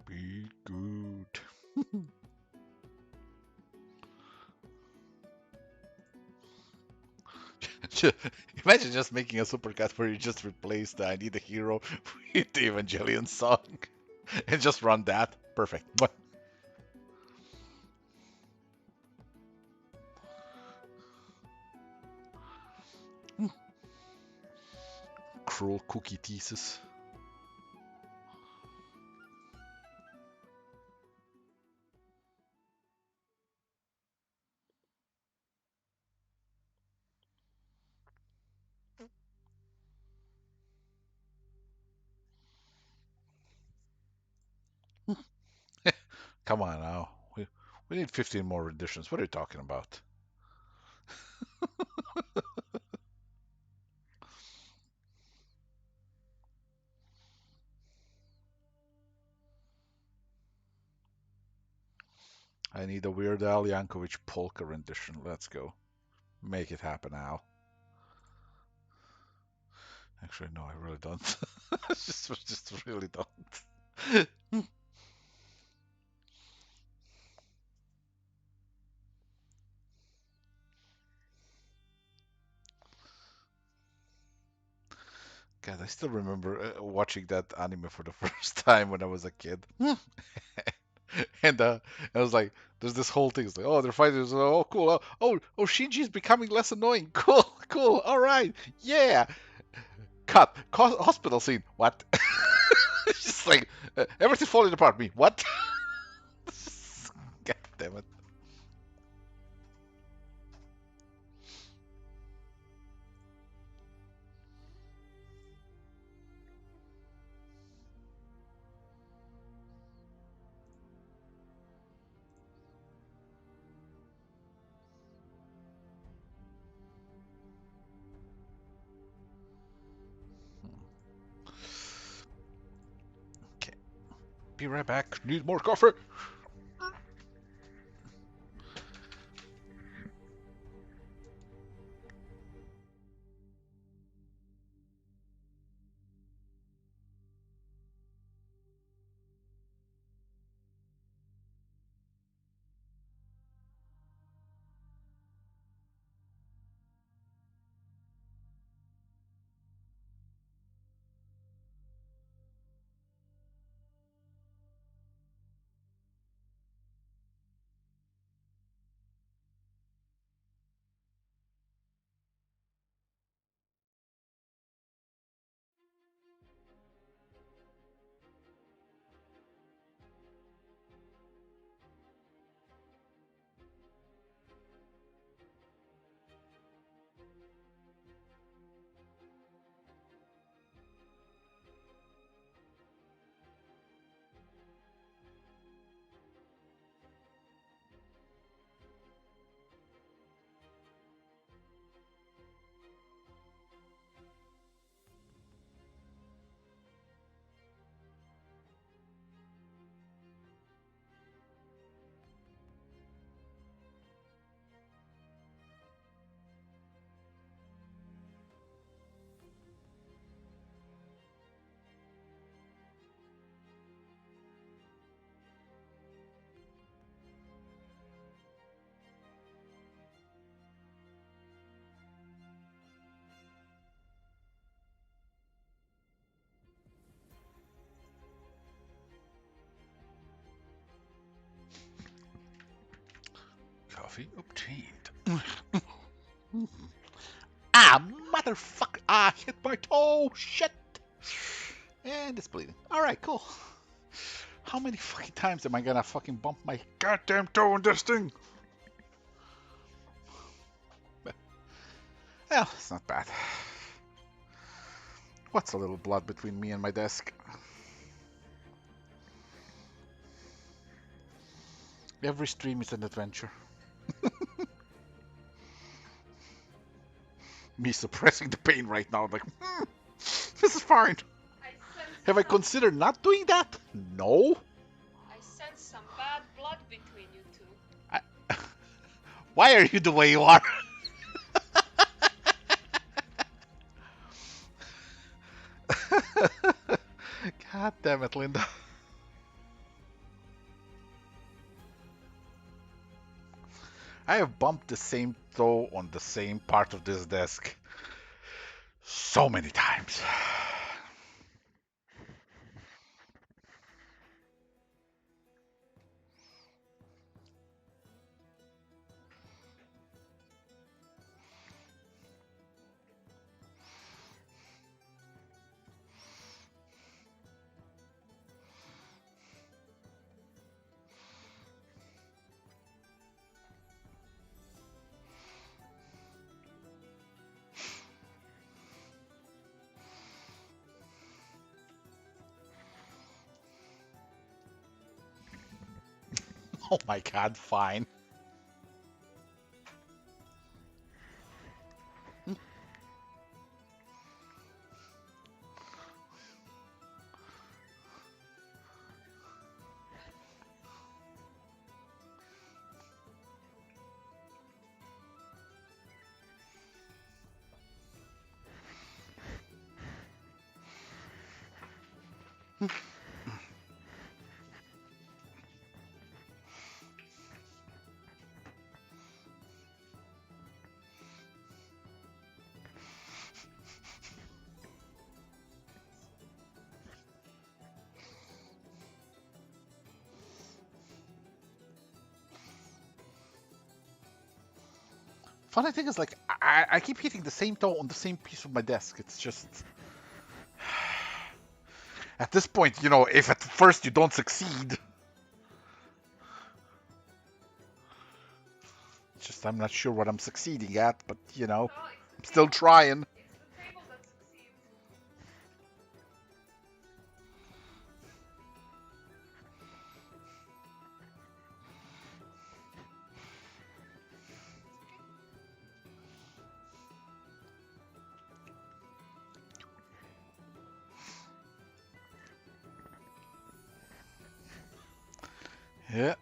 Be good. Imagine just making a supercut where you just replace the I Need a Hero with the Evangelion song and just run that. Perfect. Cruel cookie teases. Come on now. We need 15 more renditions. What are you talking about? I need a Weird Al Yankovic polka rendition. Let's go. Make it happen now. Actually, no, I really don't. just really don't. God, I still remember watching that anime for the first time when I was a kid. And I was like, there's this whole thing. It's like, oh, they're fighting. Oh, cool. Oh, Shinji's becoming less annoying. Cool, cool. All right, yeah. Cut. Hospital scene. What? It's just like everything's falling apart. Me. What? God damn it. Be right back. Need more coffee. Coffee obtained. Ah, motherfucker! Ah, hit my toe! Shit! And it's bleeding. Alright, cool. How many fucking times am I gonna fucking bump my goddamn toe in this thing? Well, it's not bad. What's a little blood between me and my desk? Every stream is an adventure. Me suppressing the pain right now, like, this is fine. Have I considered not doing that? No. I sense some bad blood between you two. Why are you the way you are? God damn it, Linda. I have bumped the same toe on the same part of this desk so many times. Oh my god, fine. Funny thing is, like, I keep hitting the same toe on the same piece of my desk. It's just... At this point, you know, if at first you don't succeed... It's just I'm not sure what I'm succeeding at, but, you know, I'm still trying. It's the table that succeeds. Yeah.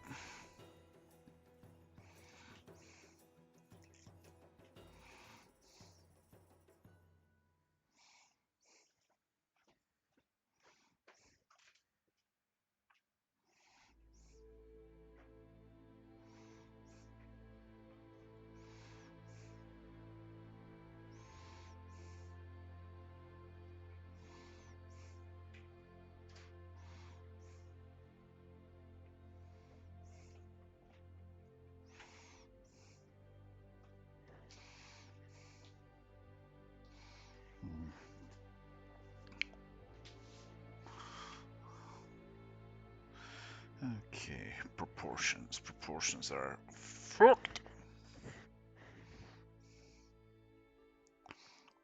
Okay, proportions. Proportions are fucked.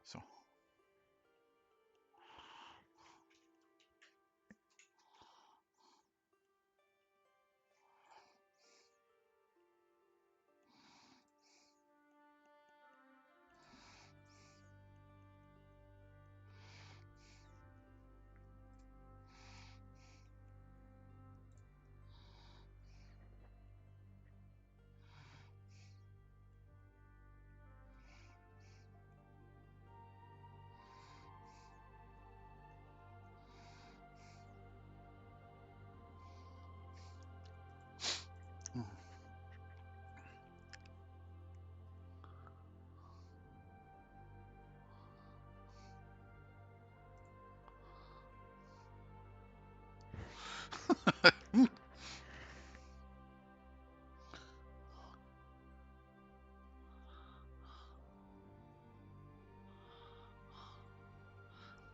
So,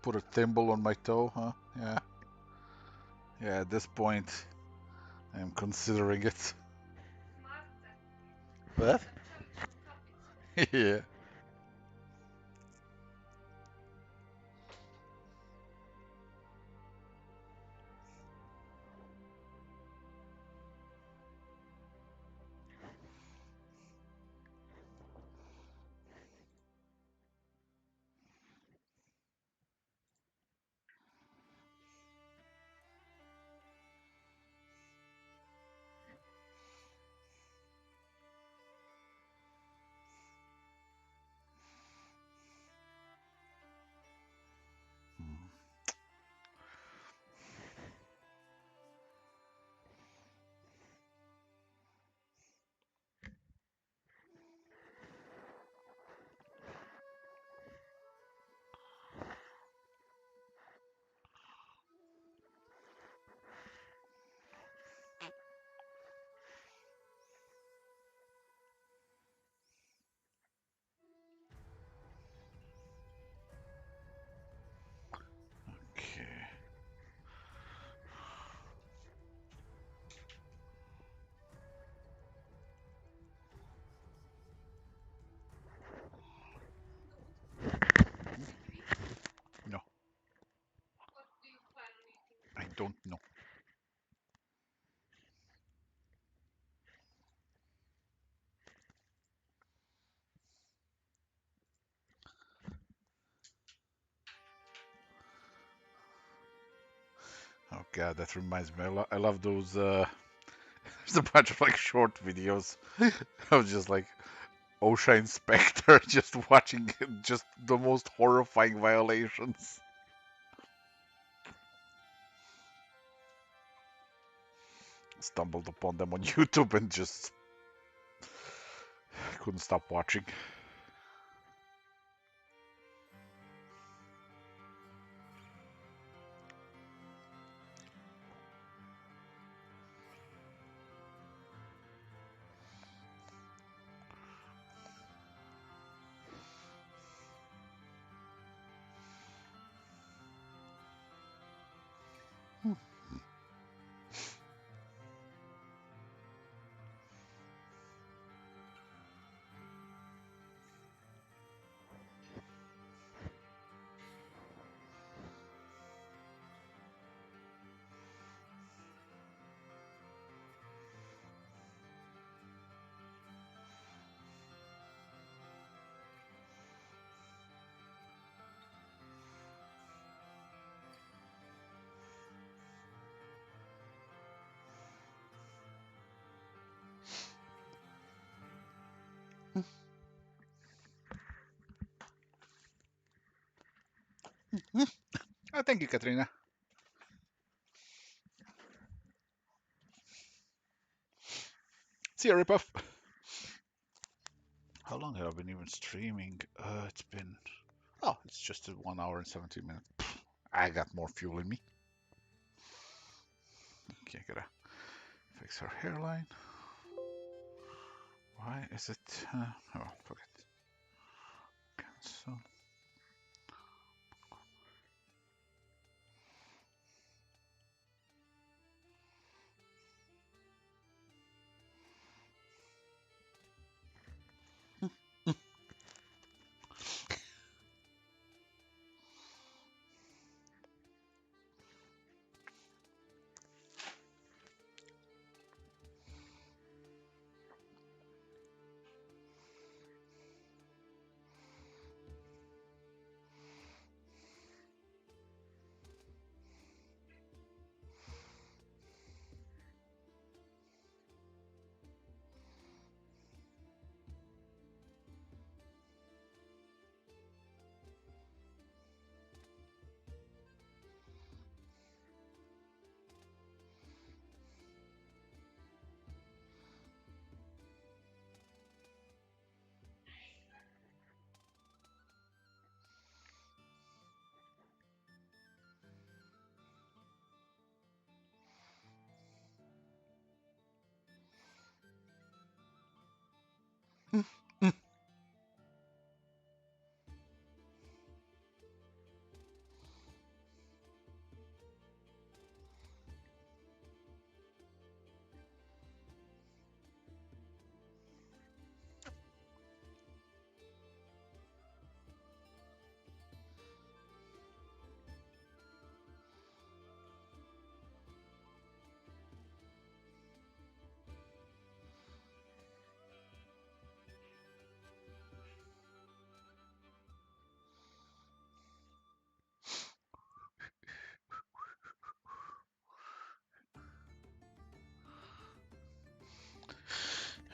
put a thimble on my toe, huh? Yeah. Yeah, at this point, I'm considering it. Marte, What? kapica. Yeah. Okay. Did you eat? No, What do you plan on eating? I don't know. Oh god, that reminds me. I love those. There's a bunch of like short videos of just like OSHA inspector just watching just the most horrifying violations. Stumbled upon them on YouTube and just couldn't stop watching. Oh, thank you, Katrina. See you, Ripoff. How long have I been even streaming? It's been. Oh, it's just 1 hour and 17 minutes. I got more fuel in me. Okay, gotta fix her hairline. Why is it? Oh, fuck it. Cancel.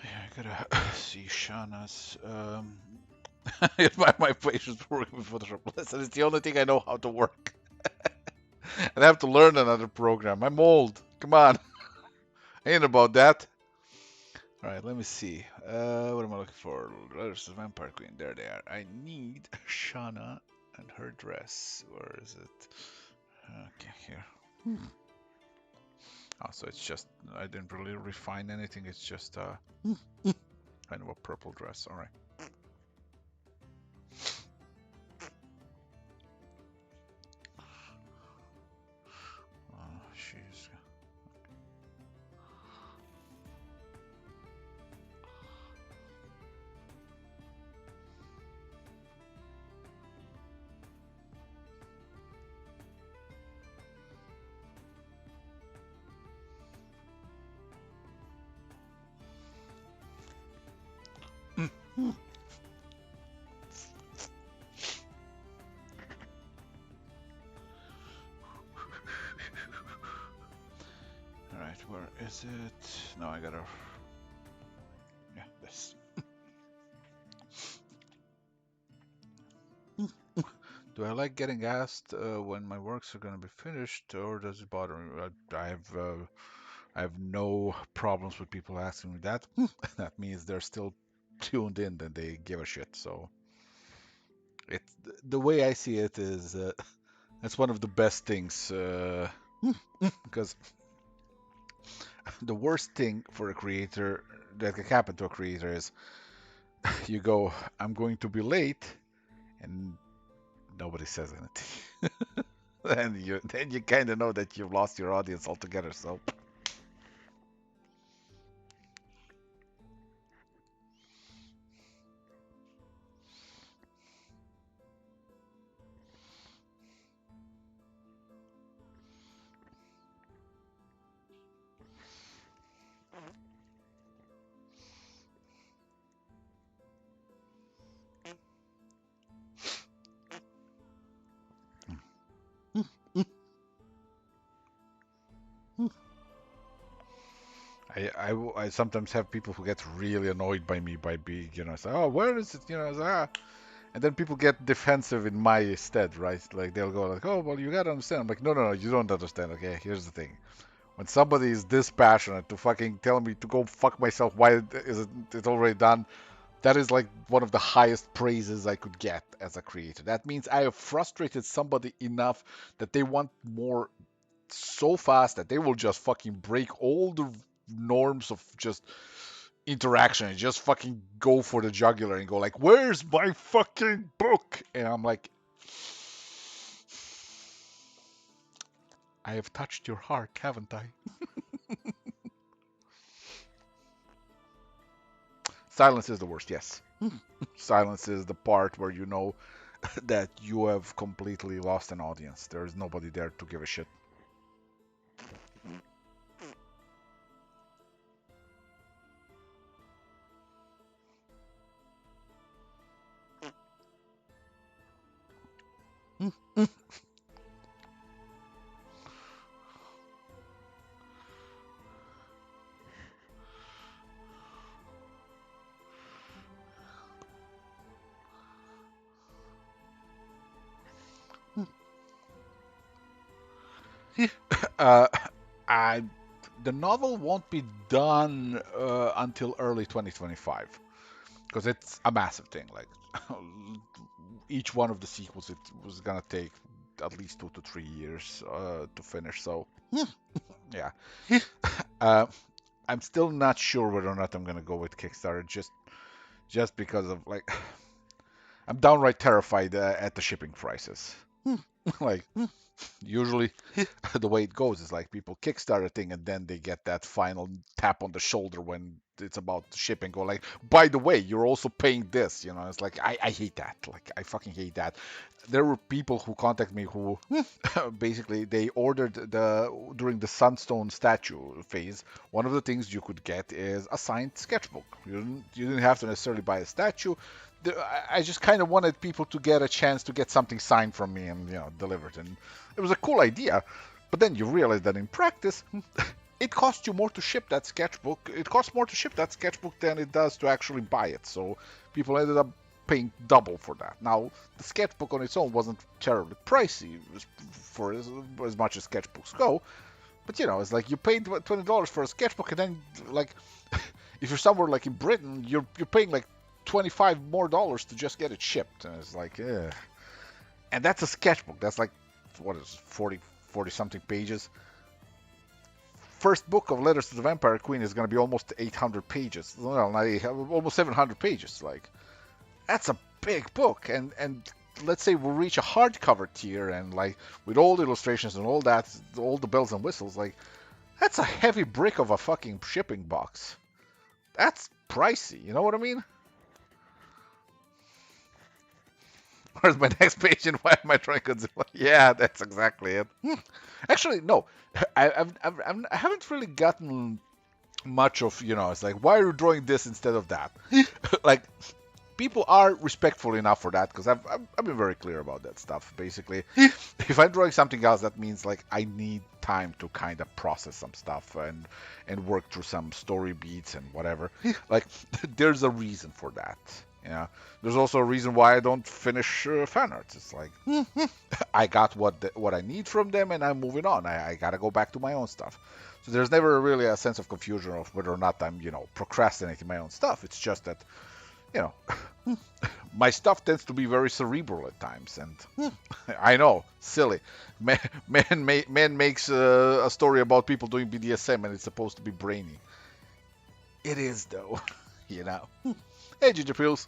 Yeah, I gotta see Shauna's. my patience for working with Photoshop. Listen, it's the only thing I know how to work. And I have to learn another program. I'm old. Come on. Ain't about that. All right, let me see. What am I looking for? Letters of Vampire Queen. There they are. I need Shauna and her dress. Where is it? Okay, here. Oh, so it's just, I didn't really refine anything. It's just kind of a purple dress. All right. She's. All right, where is it? No, I gotta. Yeah, this. Do I like getting asked when my works are gonna be finished, or does it bother me? I have no problems with people asking me that. That means they're still tuned in and they give a shit. So it the way I see it is that's one of the best things because the worst thing for a creator that can happen to a creator is you go, I'm going to be late, and nobody says anything. And you kind of know that you've lost your audience altogether. So I sometimes have people who get really annoyed by me by being, say, oh, where is it? I say, ah. And then people get defensive in my stead, right? Like they'll go like, "Oh, well, you gotta understand." I'm like, "No, no, no, you don't understand." Okay, here's the thing. When somebody is this passionate to fucking tell me to go fuck myself, why is it it's already done? That is like one of the highest praises I could get as a creator. That means I have frustrated somebody enough that they want more so fast that they will just fucking break all the norms of just interaction and just fucking go for the jugular and go like, "Where's my fucking book?" And I'm like, I have touched your heart, haven't I? Silence is the worst, yes. Silence is the part where you know that you have completely lost an audience. There is nobody there to give a shit. uh, I, the novel won't be done until early 2025 because it's a massive thing. Like each one of the sequels, it was gonna take at least 2 to 3 years to finish. So yeah, uh, I'm still not sure whether or not I'm gonna go with Kickstarter just because of like I'm downright terrified at the shipping prices. Like usually the way it goes is like people kickstart a thing and then they get that final tap on the shoulder when it's about to ship and go like, by the way, you're also paying this. It's like I hate that. Like I fucking hate that. There were people who contacted me who basically they ordered during the Sunstone statue phase. One of the things you could get is a signed sketchbook. You didn't have to necessarily buy a statue. I just kind of wanted people to get a chance to get something signed from me and delivered, and it was a cool idea. But then you realize that in practice, it costs you more to ship that sketchbook. It costs more to ship that sketchbook than it does to actually buy it. So people ended up paying double for that. Now, the sketchbook on its own wasn't terribly pricey for as much as sketchbooks go. But it's like you paid $20 for a sketchbook, and then like if you're somewhere like in Britain, you're paying like 25 more dollars to just get it shipped, and it's like, ugh. And that's a sketchbook. That's like what is 40 something pages. First book of Letters to the Vampire Queen is going to be almost 800 pages. Well, not 800, almost 700 pages. Like that's a big book, and let's say we'll reach a hardcover tier, and like with all the illustrations and all that, all the bells and whistles, like that's a heavy brick of a fucking shipping box. That's pricey. You know what I mean? Where's my next page and why am I trying Godzilla? Yeah, that's exactly it. Actually, no. I haven't really gotten much of, it's like, why are you drawing this instead of that? Like, people are respectful enough for that because I've been very clear about that stuff. Basically, if I'm drawing something else, that means like I need time to kind of process some stuff and work through some story beats and whatever. Like, there's a reason for that. There's also a reason why I don't finish fan arts. It's like I got what I need from them, and I'm moving on. I gotta go back to my own stuff. So there's never really a sense of confusion of whether or not I'm procrastinating my own stuff. It's just that you know, my stuff tends to be very cerebral at times, and I know, silly. Man makes a story about people doing BDSM, and it's supposed to be brainy. It is though, you know. Hey, Ginger Pills.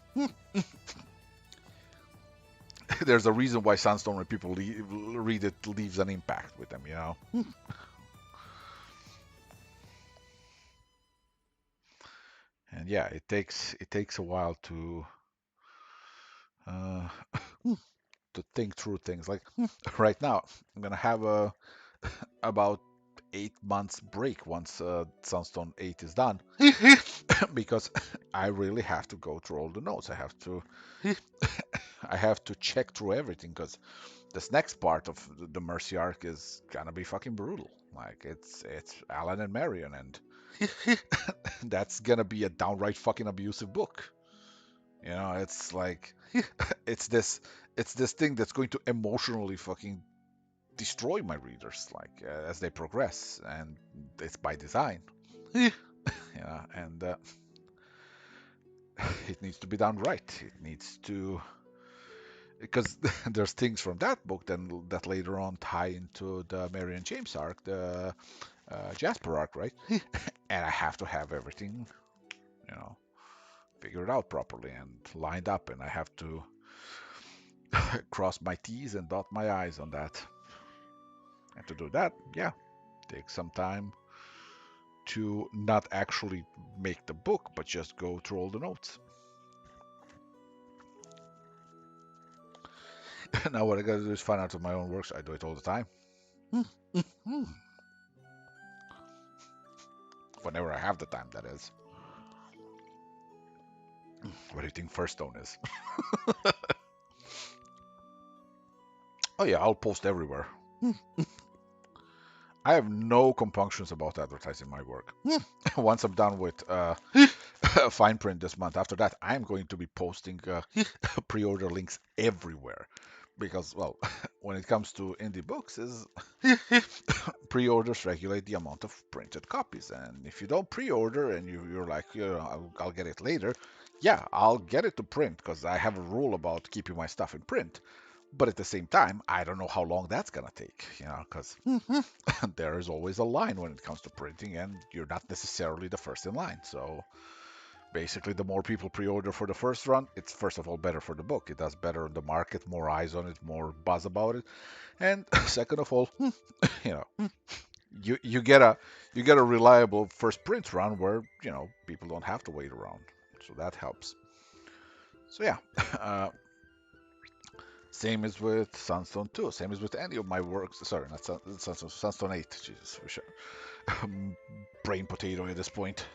There's a reason why Sunstone, when people read it, leaves an impact with them. And yeah, it takes a while uh, to think through things. Like right now, I'm gonna have about 8 months break once Sunstone 8 is done, because I really have to go through all the notes. I have to check through everything because this next part of the Mercy arc is gonna be fucking brutal. Like it's Alan and Marion, and that's gonna be a downright fucking abusive book. It's like it's this it's this thing that's going to emotionally fucking destroy my readers, like as they progress, and it's by design. And it needs to be done right. It needs to because there's things from that book then that later on tie into the Mary and James arc, the Jasper arc, right? And I have to have everything, you know, figured out properly and lined up, and I have to cross my T's and dot my I's on that. And to do that, yeah, takes some time to not actually make the book, but just go through all the notes. Now what I gotta do is find out of my own works. I do it all the time. Whenever I have the time, that is. What do you think First Stone is? Oh yeah, I'll post everywhere. I have no compunctions about advertising my work. Once I'm done with fine print this month, after that, I'm going to be posting pre-order links everywhere. Because, well, when it comes to indie books, is pre-orders regulate the amount of printed copies. And if you don't pre-order and you're like, I'll get it later, yeah, I'll get it to print because I have a rule about keeping my stuff in print. But at the same time, I don't know how long that's gonna take, because there is always a line when it comes to printing, and you're not necessarily the first in line. So basically, the more people pre-order for the first run, it's first of all better for the book. It does better on the market, more eyes on it, more buzz about it, and second of all, you know, you get a reliable first print run where people don't have to wait around. So that helps. So yeah, uh, same as with Sunstone 2. Same as with any of my works. Sorry, not Sunstone, Sunstone 8. Jesus, brain potato at this point.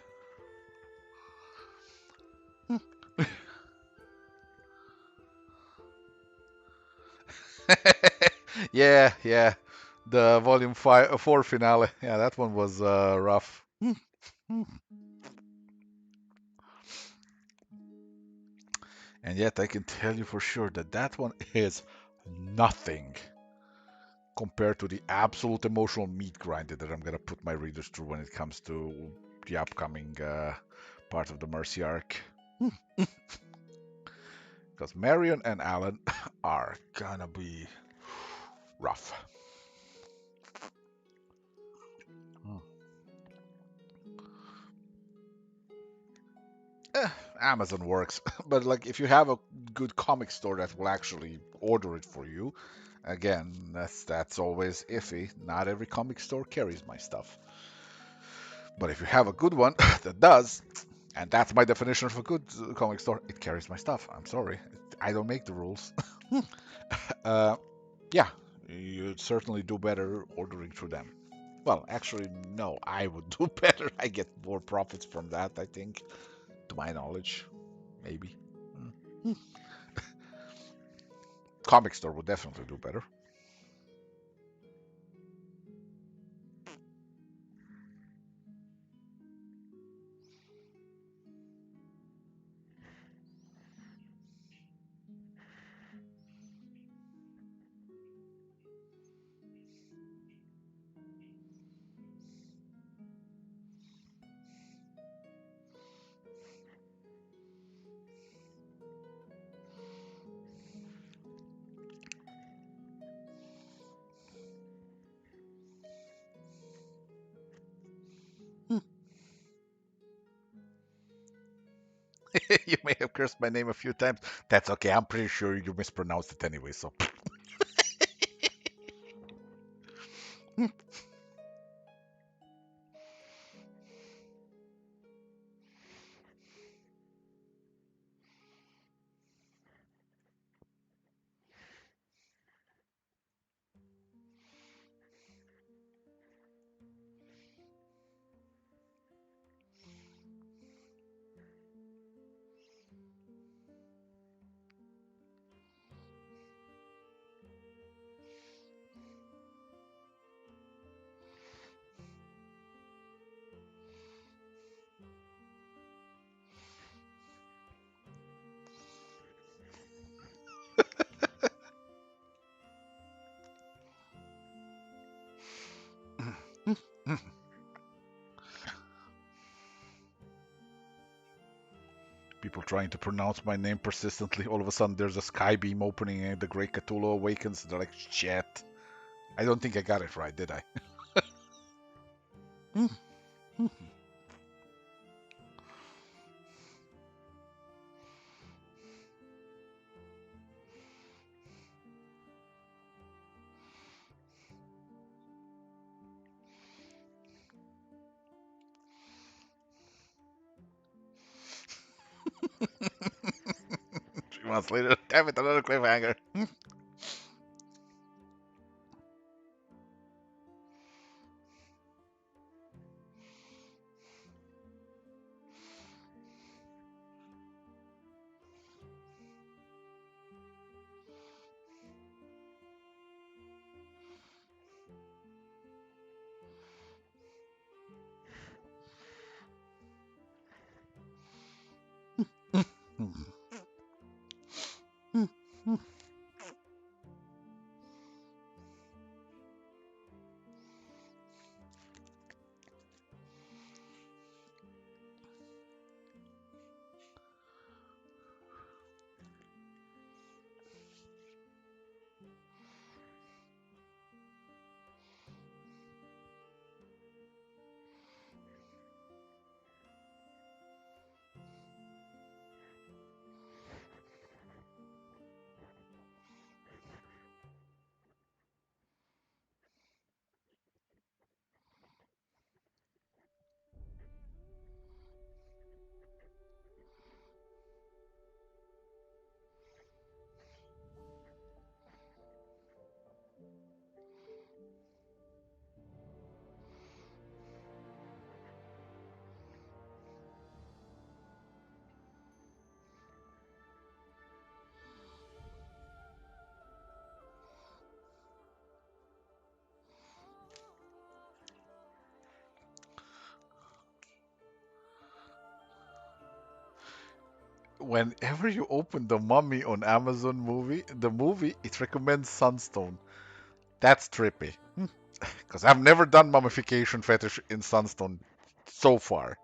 Yeah, yeah. The volume 4 finale. Yeah, that one was rough. And yet I can tell you for sure that that one is nothing compared to the absolute emotional meat grinder that I'm gonna put my readers through when it comes to the upcoming part of the Mercy arc. Because Marion and Alan are gonna be rough. Hmm. Eh, Amazon works, but like if you have a good comic store that will actually order it for you, again, that's always iffy. Not every comic store carries my stuff. But if you have a good one that does, and that's my definition of a good comic store, it carries my stuff. I'm sorry, I don't make the rules. uh, yeah, you'd certainly do better ordering through them. Well, actually, no, I would do better. I get more profits from that, I think, to my knowledge, maybe. Hmm. Comic store would definitely do better. You may have cursed my name a few times. That's okay. I'm pretty sure you mispronounced it anyway. So, People trying to pronounce my name persistently. All of a sudden, there's a sky beam opening and the Great Cthulhu awakens. They're like, shit. I don't think I got it right, did I? Three months later, damn it, another cliffhanger. Whenever you open the Mummy on Amazon movie, it recommends Sunstone. That's trippy. Because I've never done mummification fetish in Sunstone so far.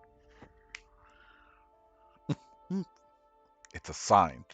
It's a sign.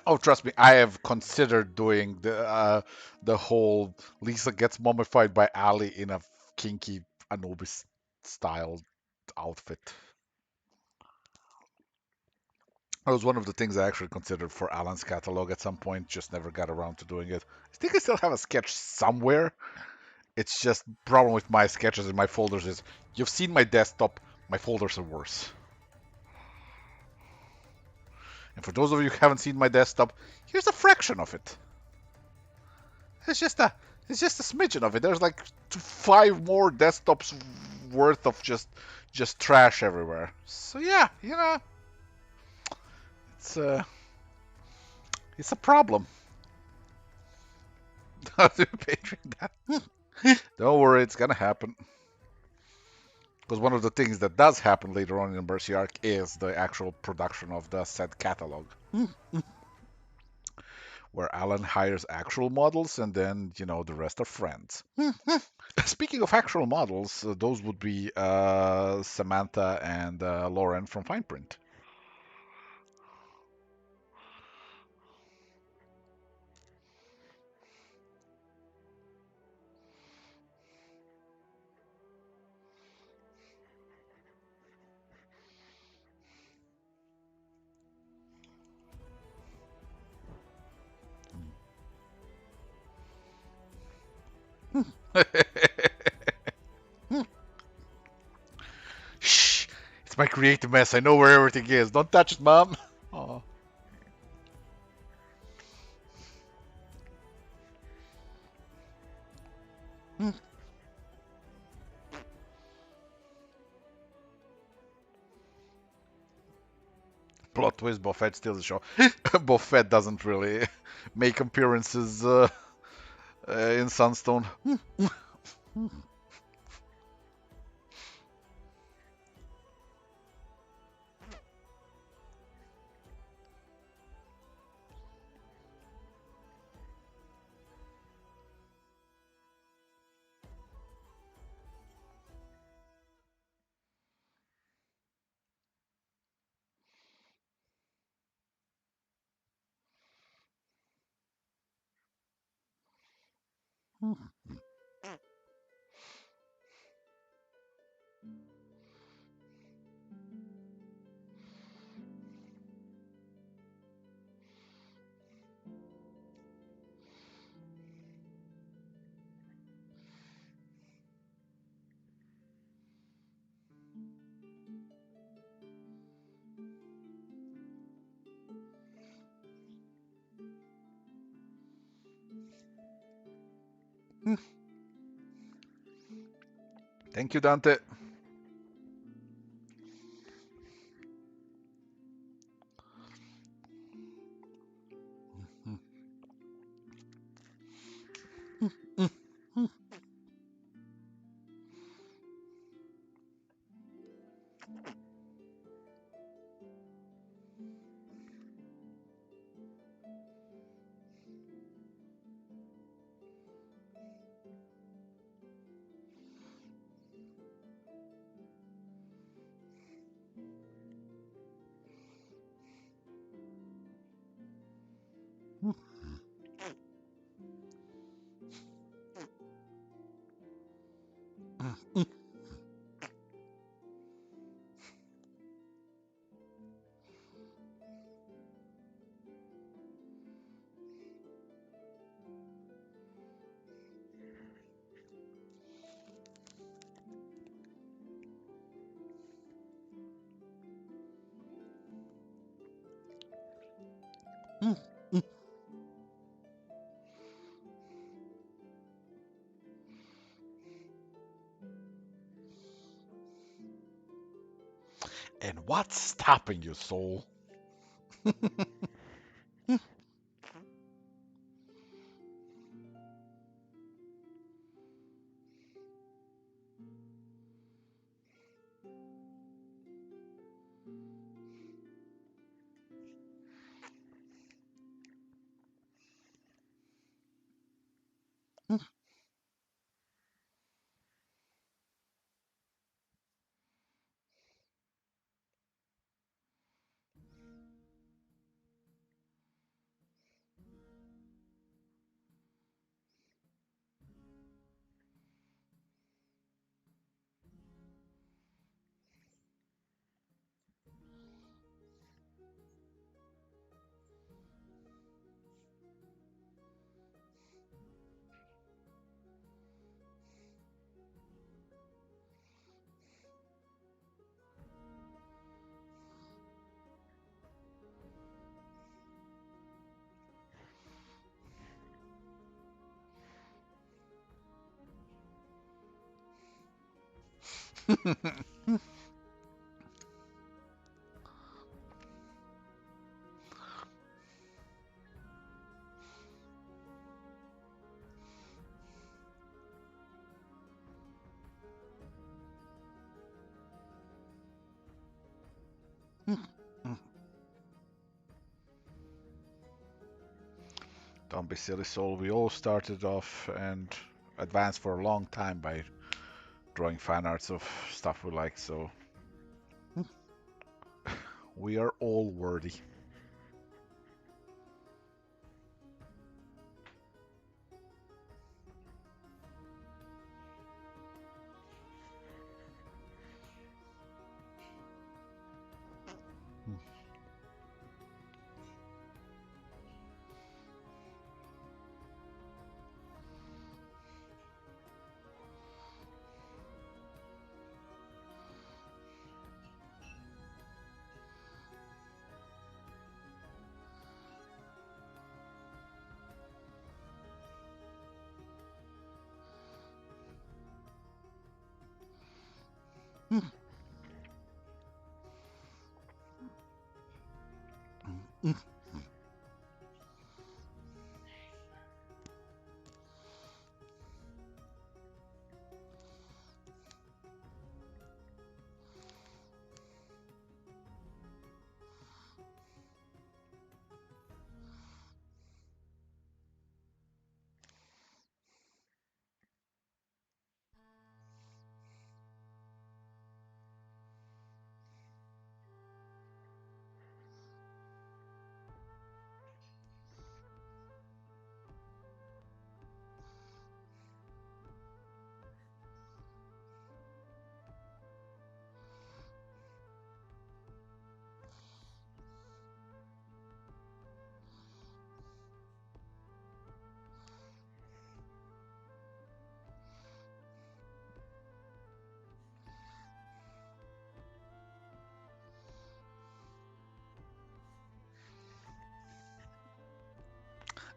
Oh, trust me, I have considered doing the whole Lisa gets mummified by Ali in a kinky Anubis style outfit. That was one of the things I actually considered for Alan's catalog at some point, just never got around to doing it. I think I still have a sketch somewhere. It's just problem with my sketches in my folders is you've seen my desktop, my folders are worse. And for those of you who haven't seen my desktop, here's a fraction of it. It's just a it's just a smidgen of it. There's like five more desktops worth of just trash everywhere. So yeah, it's uh it's a problem. Patreon that. Don't worry, it's gonna happen. Because one of the things that does happen later on in Mercy Arc is the actual production of the said catalog, where Alan hires actual models and then, the rest are friends. Speaking of actual models, those would be Samantha and Lauren from Fine Print. Shh! It's my creative mess. I know where everything is. Don't touch it, Mom. Oh. Plot twist: Buffett steals the show. Buffett doesn't really make appearances in Sunstone. Thank you, Dante. And what's stopping you, soul? Don't be silly, soul. We all started off and advanced for a long time by drawing fan arts of stuff we like, so we are all worthy. Mm.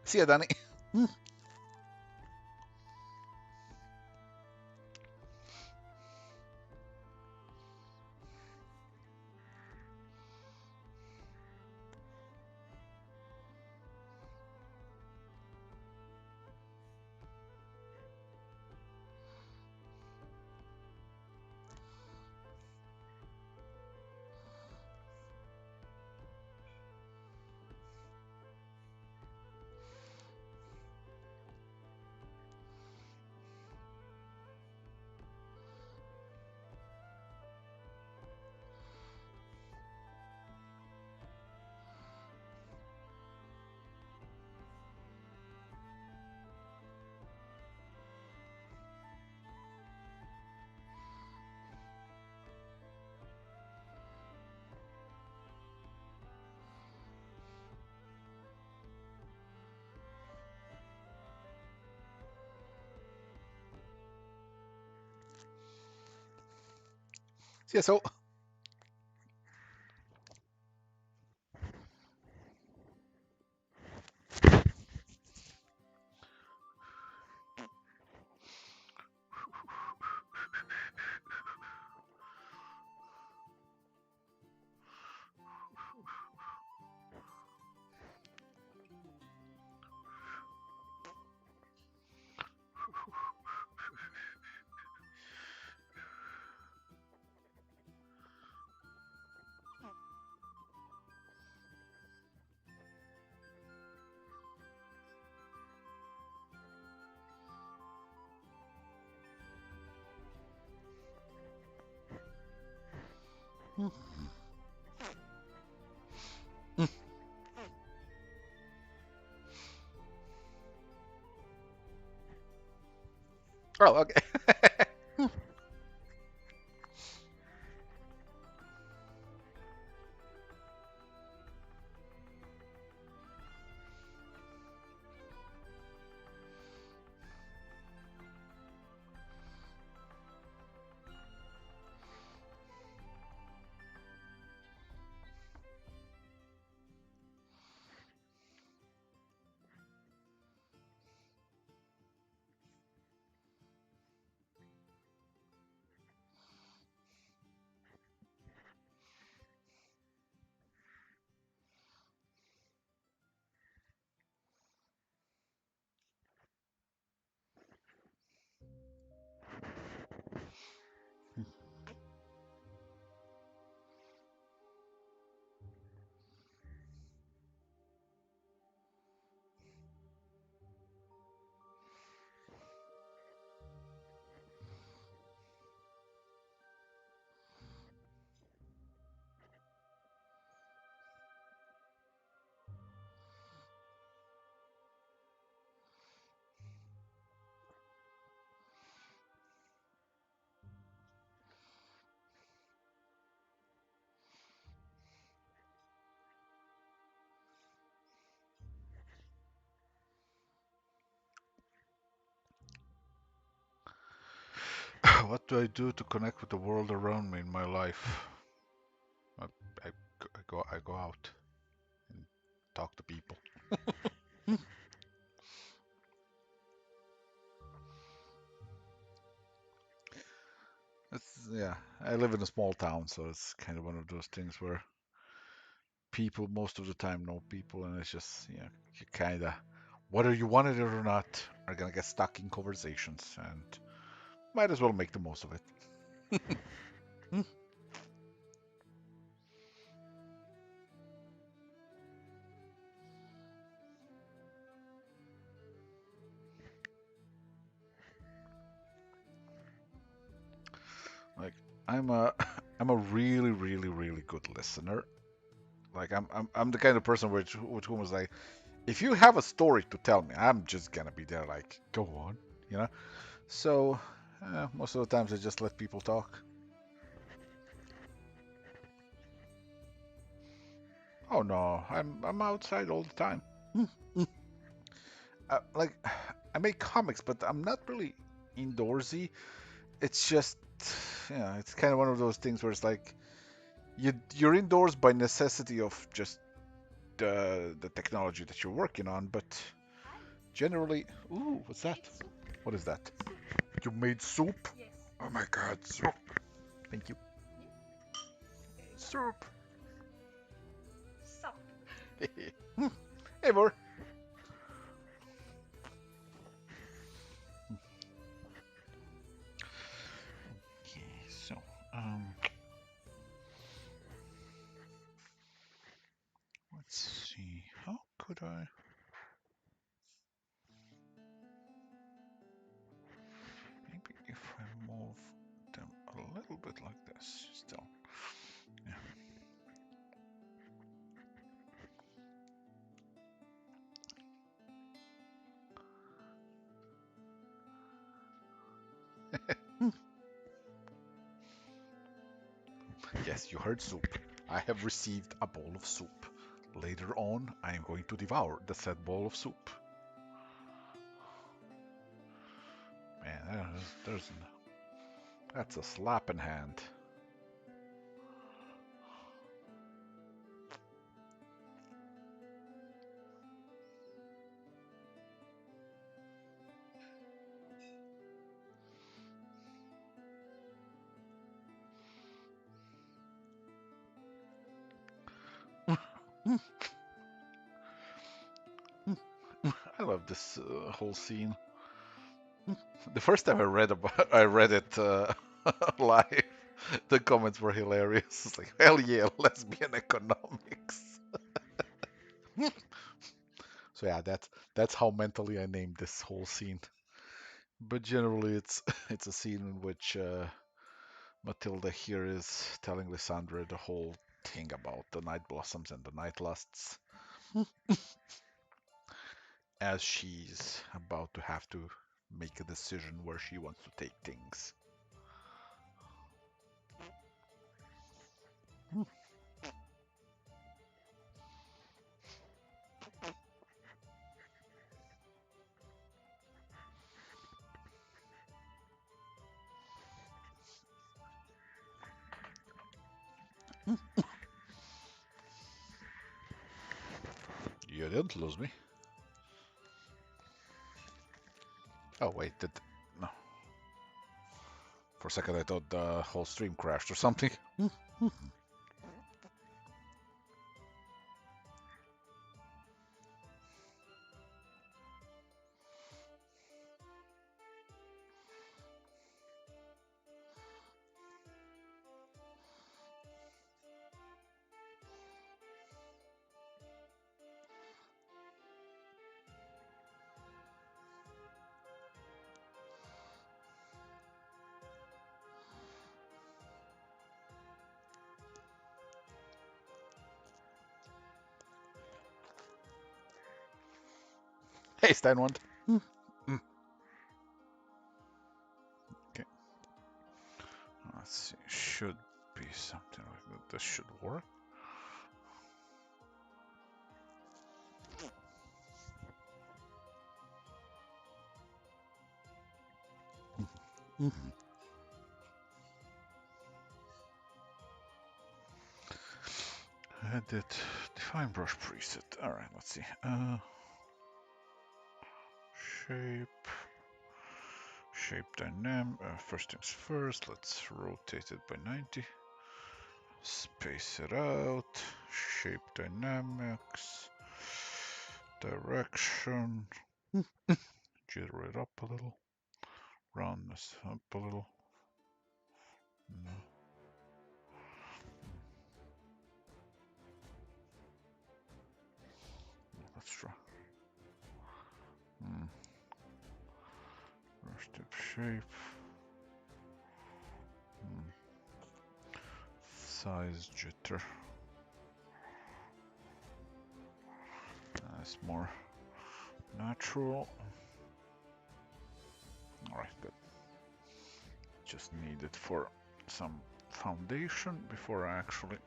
See ya, Danny. Mm. See ya, so. Mm. Mm. Oh, okay. What do I do to connect with the world around me in my life? I, I go out and talk to people. Mm. Yeah, I live in a small town, so it's kind of one of those things where people most of the time know people, and it's just, you kind of, whether you wanted it or not, are gonna get stuck in conversations, and might as well make the most of it. Hmm. Like, I'm a I'm a really, really, really good listener. Like, I'm the kind of person with whom is like, if you have a story to tell me, I'm just gonna be there. Like, go on, you know. So most of the times I just let people talk. Oh no, I'm outside all the time. Like, I make comics, but I'm not really indoorsy. It's just, it's kind of one of those things where it's like you're indoors by necessity of just the technology that you're working on, but Hi. generally, ooh, what's that? It's soup. What is that? Soup. You made soup? Yes. Oh my God, soup! Thank you. Yeah. There you go. Soup. Sup. Hey, Vor. Okay, so um, let's see. How could I? Maybe if I move them a little bit like this, still. Yeah. Yes, you heard soup. I have received a bowl of soup. Later on, I am going to devour the said bowl of soup. Man, that's a slap in hand. I love this whole scene. The first time I read it live, the comments were hilarious. It's like, hell yeah, lesbian economics. So yeah, that's how mentally I named this whole scene. But generally, it's it's a scene in which Matilda here is telling Lysandra the whole thing about the night blossoms and the night lusts, as she's about to have to make a decision where she wants to take things. You didn't lose me. Oh wait, did no? For a second, I thought the whole stream crashed or something. Hey, Steinwand. Okay, let's see. Should be something like that. This should work. Edit, define brush preset. All right, let's see. Shape, shape dynamic. First things first. Let's rotate it by 90. space it out, shape dynamics, direction, jitter it up a little, round this up a little. No. Let's try. Brush tip shape. Size jitter. That's more natural. Alright, good. Just need it for some foundation before I actually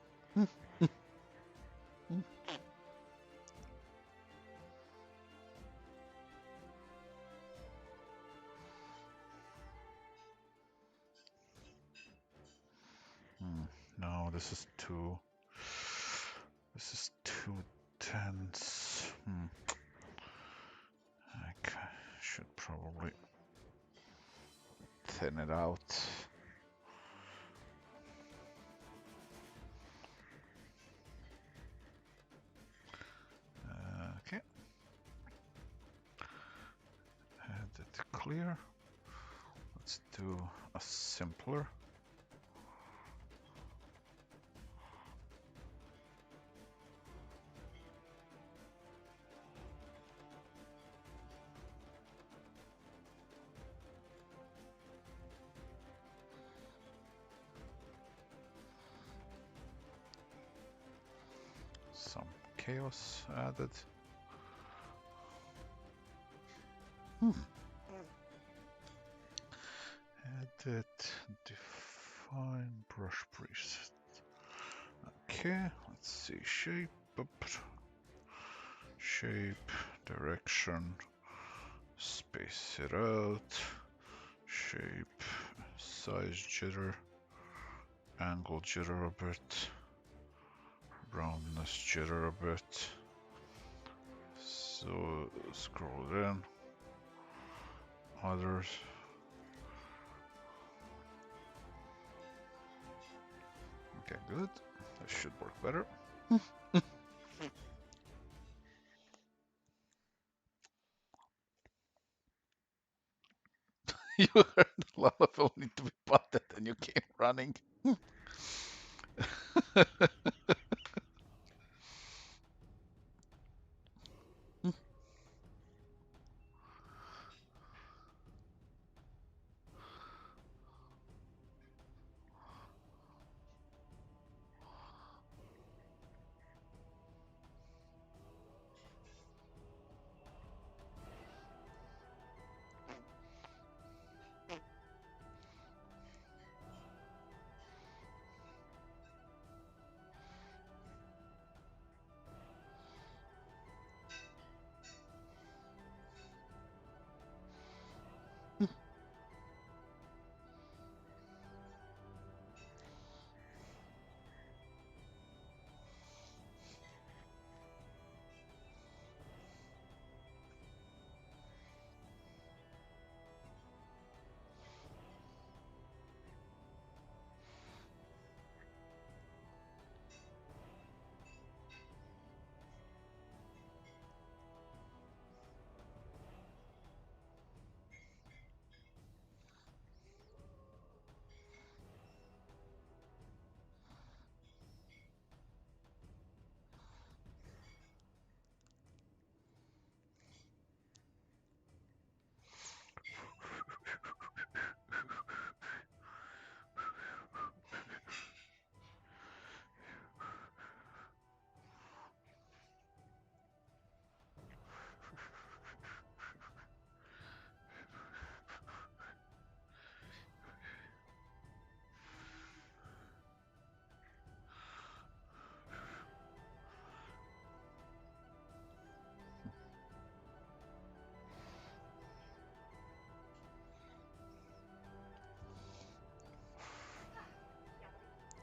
no, this is too dense. I should probably thin it out. Okay. Edit clear. Let's do a simpler. Some chaos added. Edit, define brush preset. Okay, let's see, shape up, shape, direction, space it out, shape, size jitter, angle jitter a bit, roundness jitter a bit. So scroll in, others. Okay, good. That should work better. You heard a lot of people need to be potted and you came running.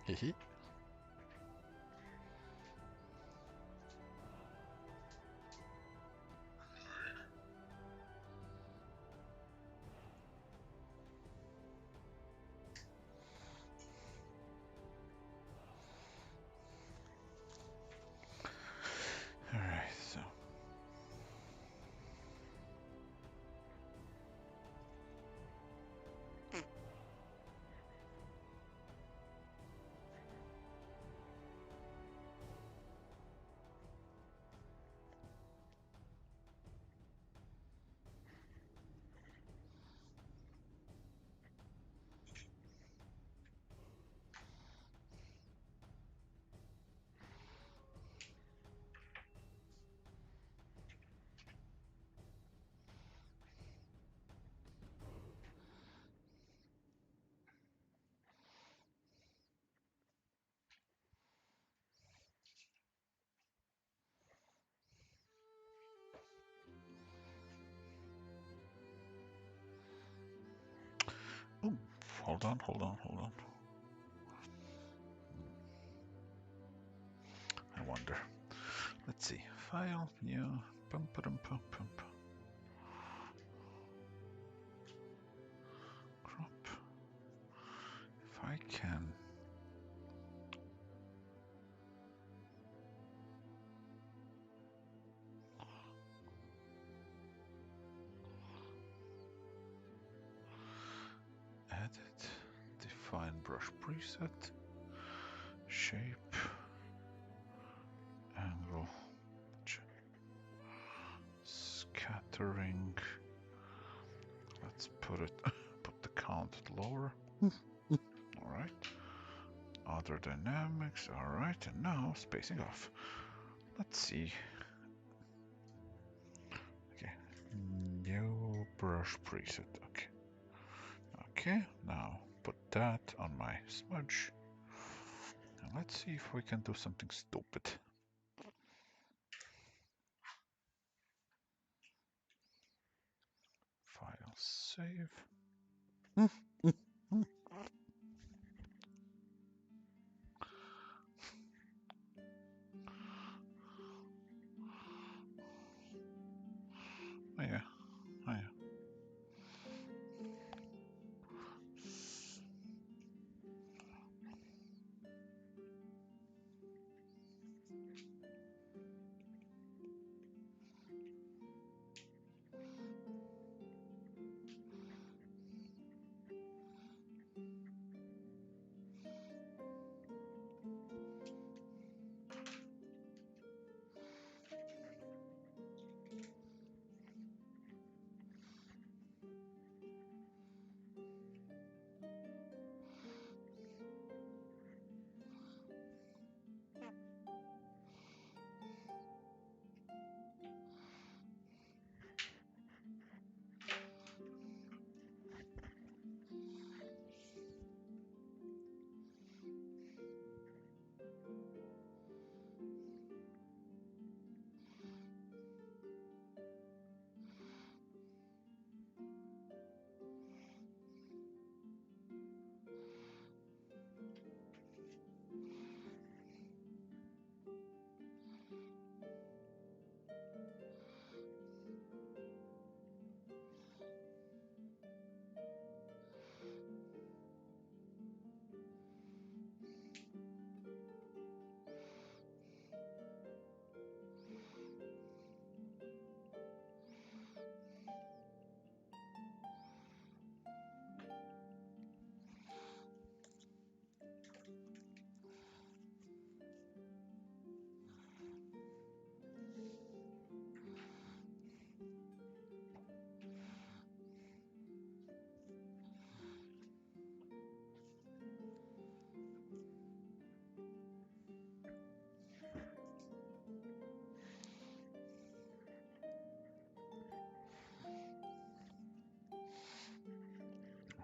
Hehe. Hold on, hold on, hold on. I wonder. Let's see. File, new. Pum, pum, pum, pum. Crop. If I can. Edit. Define brush preset. Shape. Angle. Scattering. Let's put it. Put the count lower. All right. Other dynamics. All right. And now spacing off. Let's see. Okay. New brush preset. Okay. Okay. Now put that on my smudge. And let's see if we can do something stupid. File save. Oh yeah, oh yeah.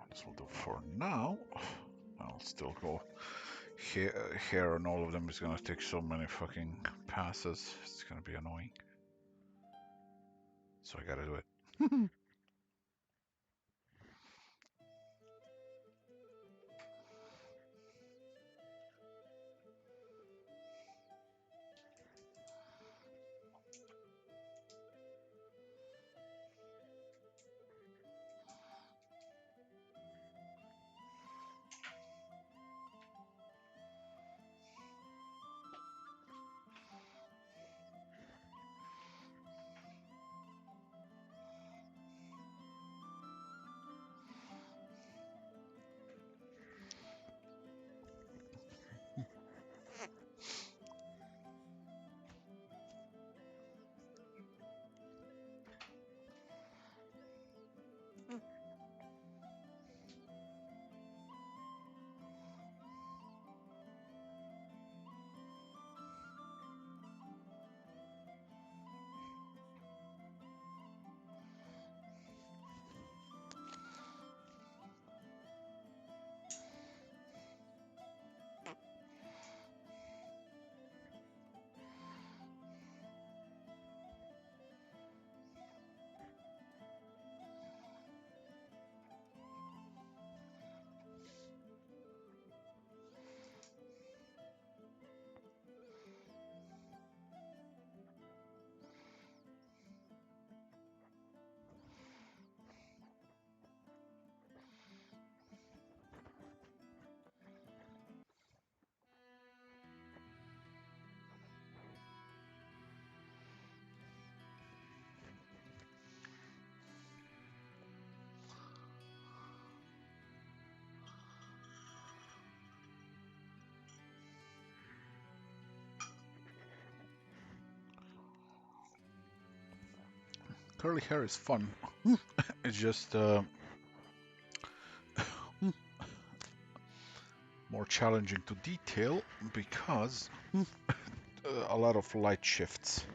This will do for now. I'll still go. Here on all of them is gonna take so many fucking passes. It's gonna be annoying. So I gotta do it. Curly hair is fun. It's just more challenging to detail because a lot of light shifts.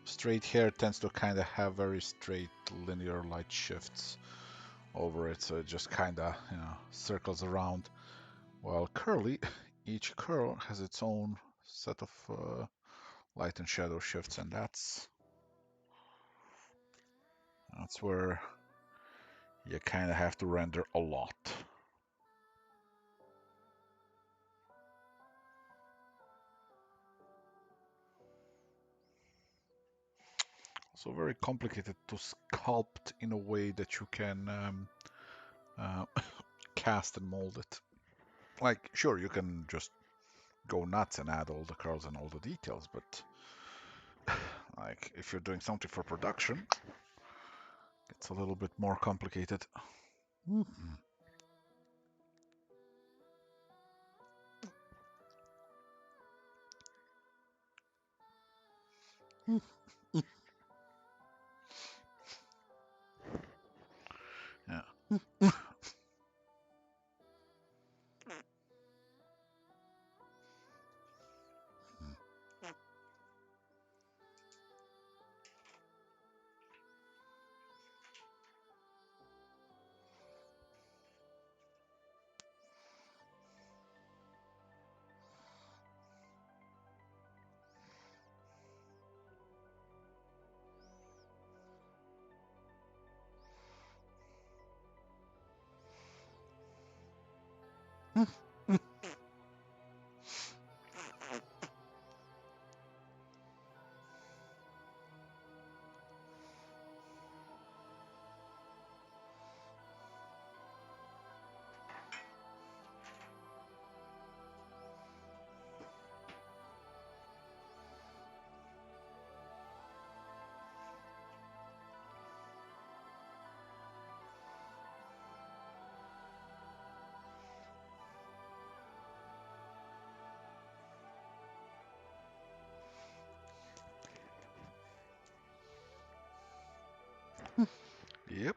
Straight hair tends to kind of have very straight linear light shifts over it, so it just kind of, circles around. While curly, each curl has its own set of light and shadow shifts, and that's where you kind of have to render a lot. So very complicated to sculpt in a way that you can uh, cast and mold it. Like, sure, you can just go nuts and add all the curls and all the details, but like if you're doing something for production, it's a little bit more complicated. Yeah. Yep.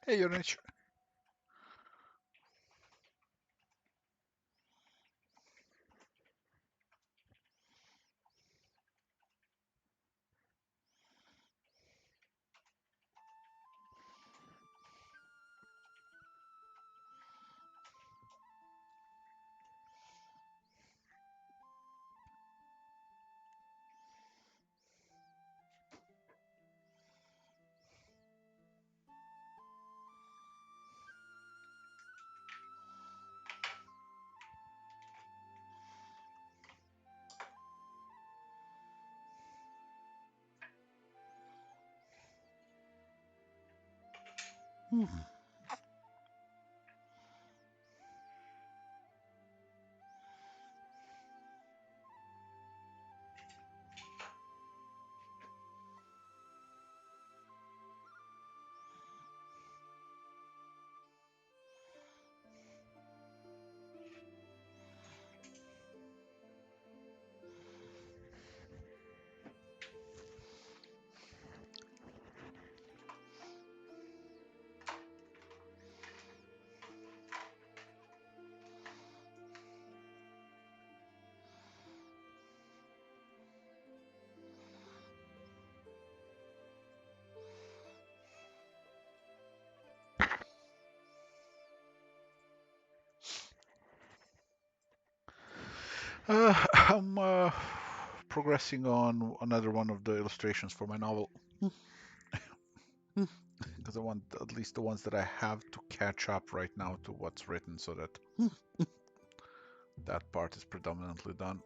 Hey, you're niche. I'm progressing on another one of the illustrations for my novel because I want at least the ones that I have to catch up right now to what's written so that that part is predominantly done.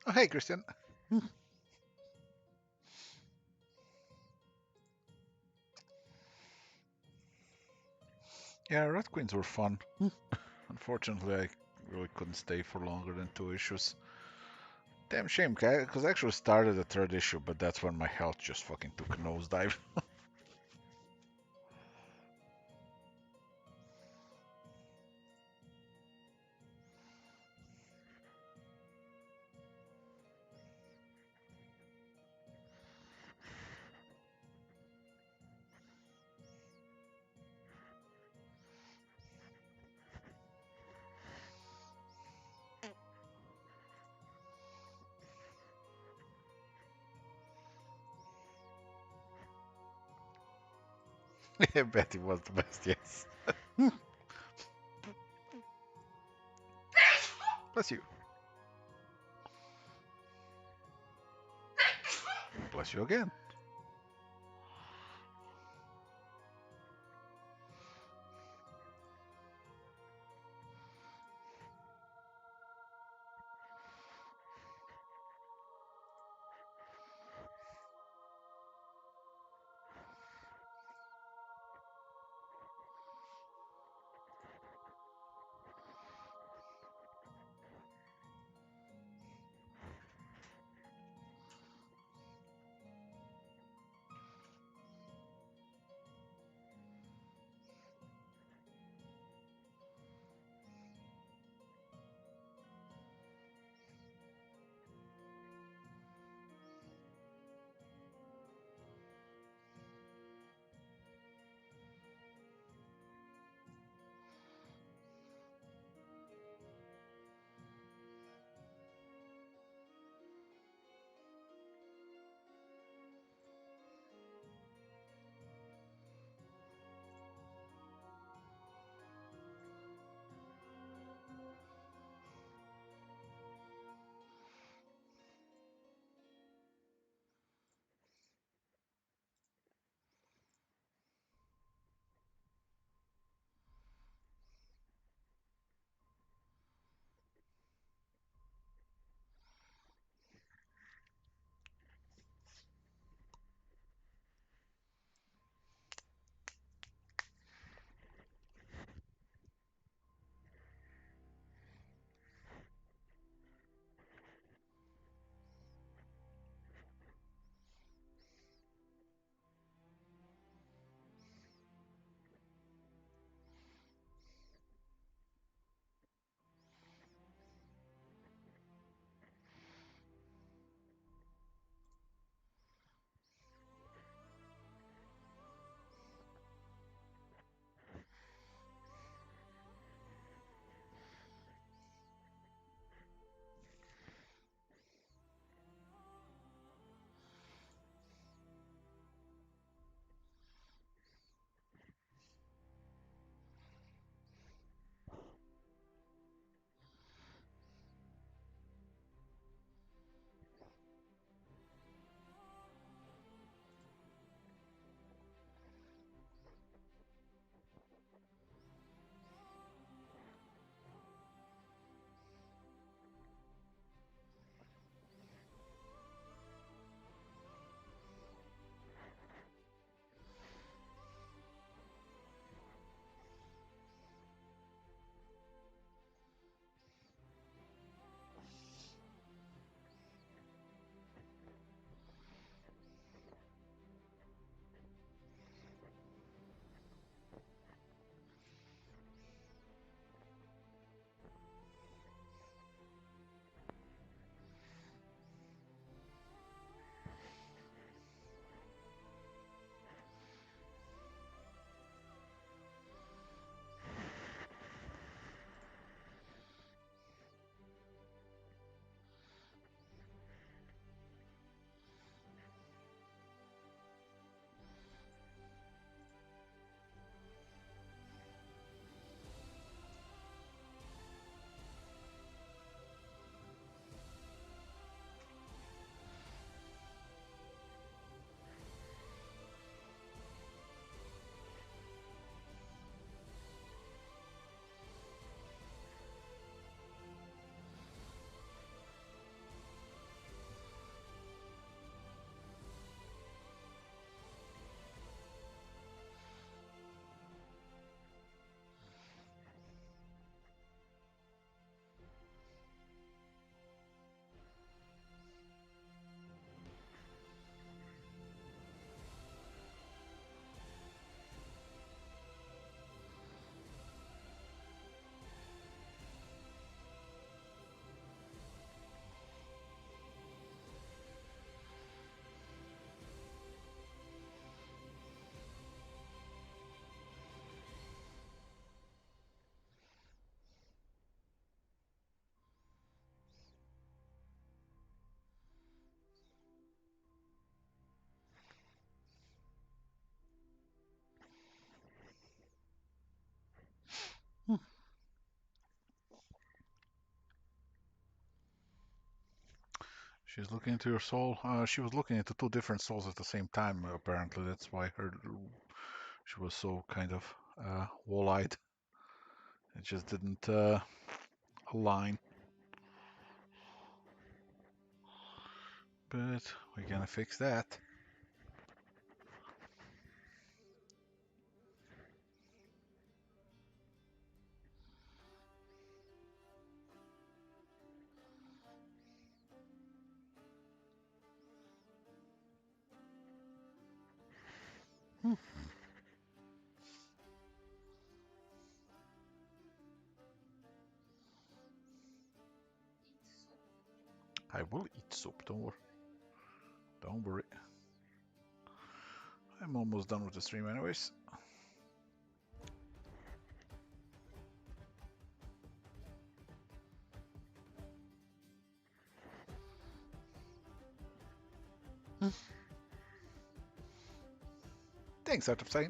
Oh, hey, Christian. Yeah, Red Queens were fun. Unfortunately, I really couldn't stay for longer than 2 issues. Damn shame, because I actually started the third issue, but that's when my health just fucking took a nosedive. Betty was the best, yes. Bless you. Bless you again. She's looking into your soul. She was looking into two different souls at the same time, apparently. That's why she was so kind of wall-eyed. It just didn't align. But we're gonna fix that. Hmm. I will eat soup. Don't worry. Don't worry. I'm almost done with the stream, anyways. Hmm. Thanks, Out of Sight.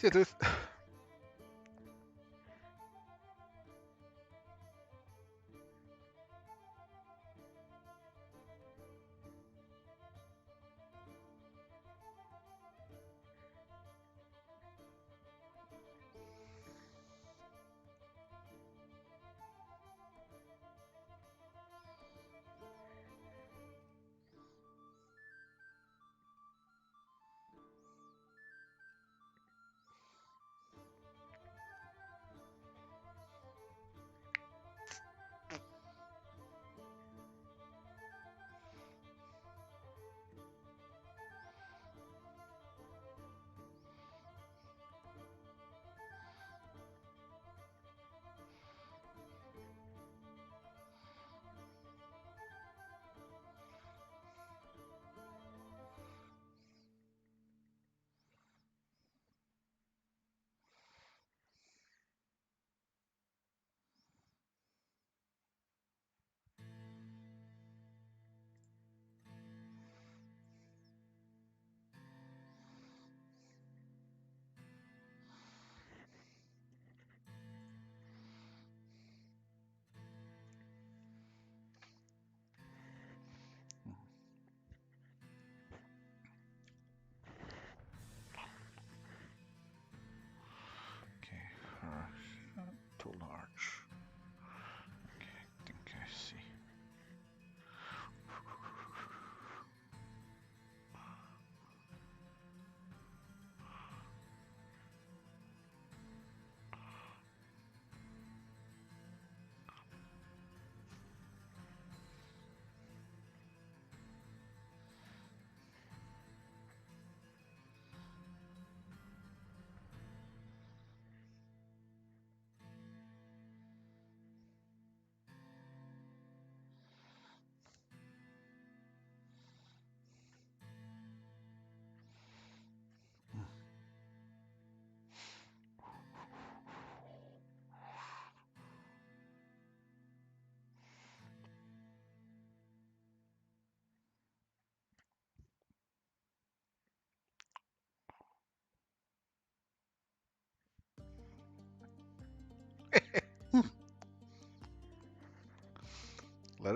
See you, Tooth.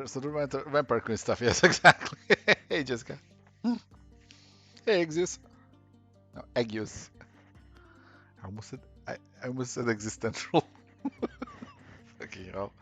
So the Vampire Queen stuff, yes, exactly. Hey, Jessica. Hey, Axios. No, Agios. I almost said I almost said existential. Okay, hell.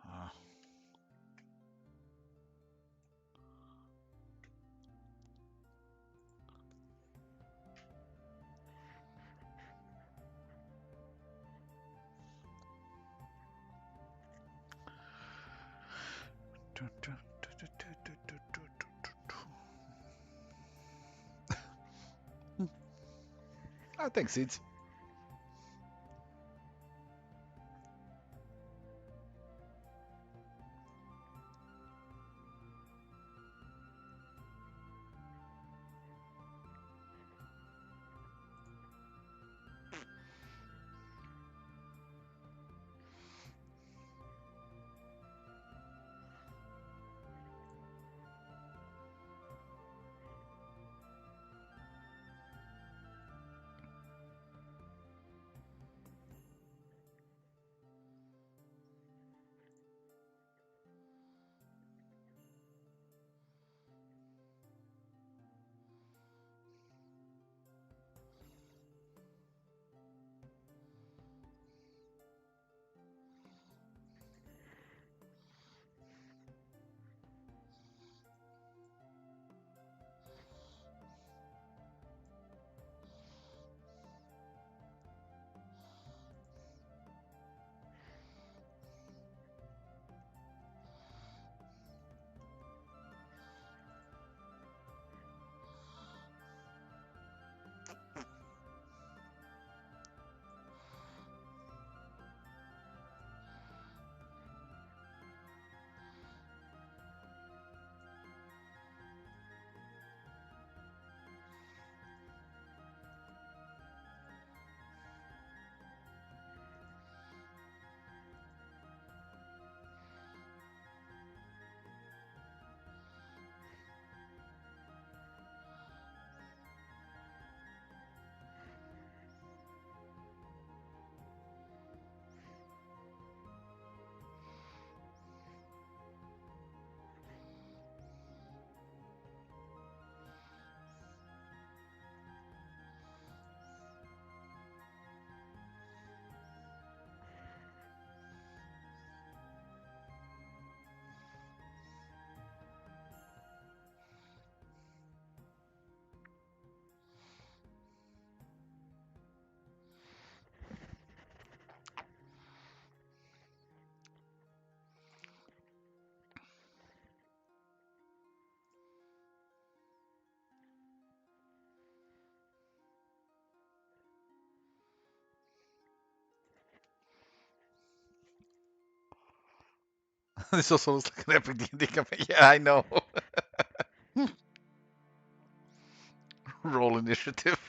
Uh, dun, dun, dun, dun, dun, dun, dun, dun, dun. Ah, thanks, Seeds. This also looks like an epic D&D campaign. Yeah, I know. Roll initiative.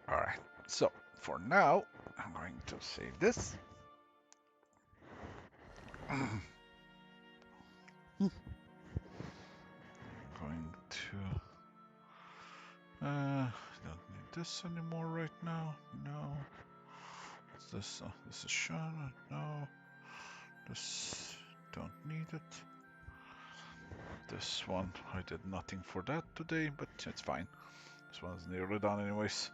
All right. So for now, I'm going to save this. I'm going to. Don't need this anymore right now. No. What's this? This is Sean. No. This don't need it. This one I did nothing for that today, but it's fine. This one's nearly done anyways.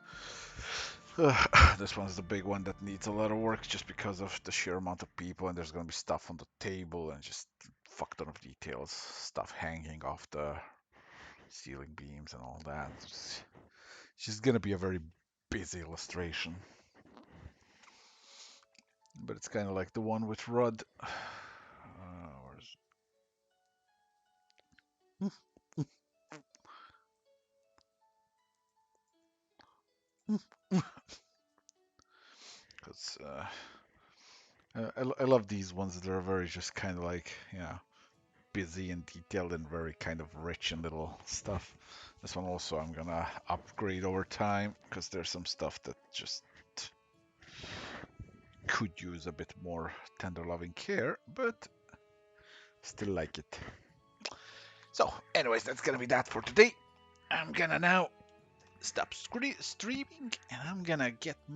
This one's the big one that needs a lot of work just because of the sheer amount of people, and there's gonna be stuff on the table and just fuck ton of details, stuff hanging off the ceiling beams and all that. It's just gonna be a very busy illustration. But it's kind of like the one with Rudd. Because I love these ones that are very just kind of like, busy and detailed and very kind of rich in little stuff. This one also I'm gonna upgrade over time because there's some stuff that just could use a bit more tender loving care, but still like it. So, anyways, that's gonna be that for today. I'm gonna now stop streaming and I'm gonna get my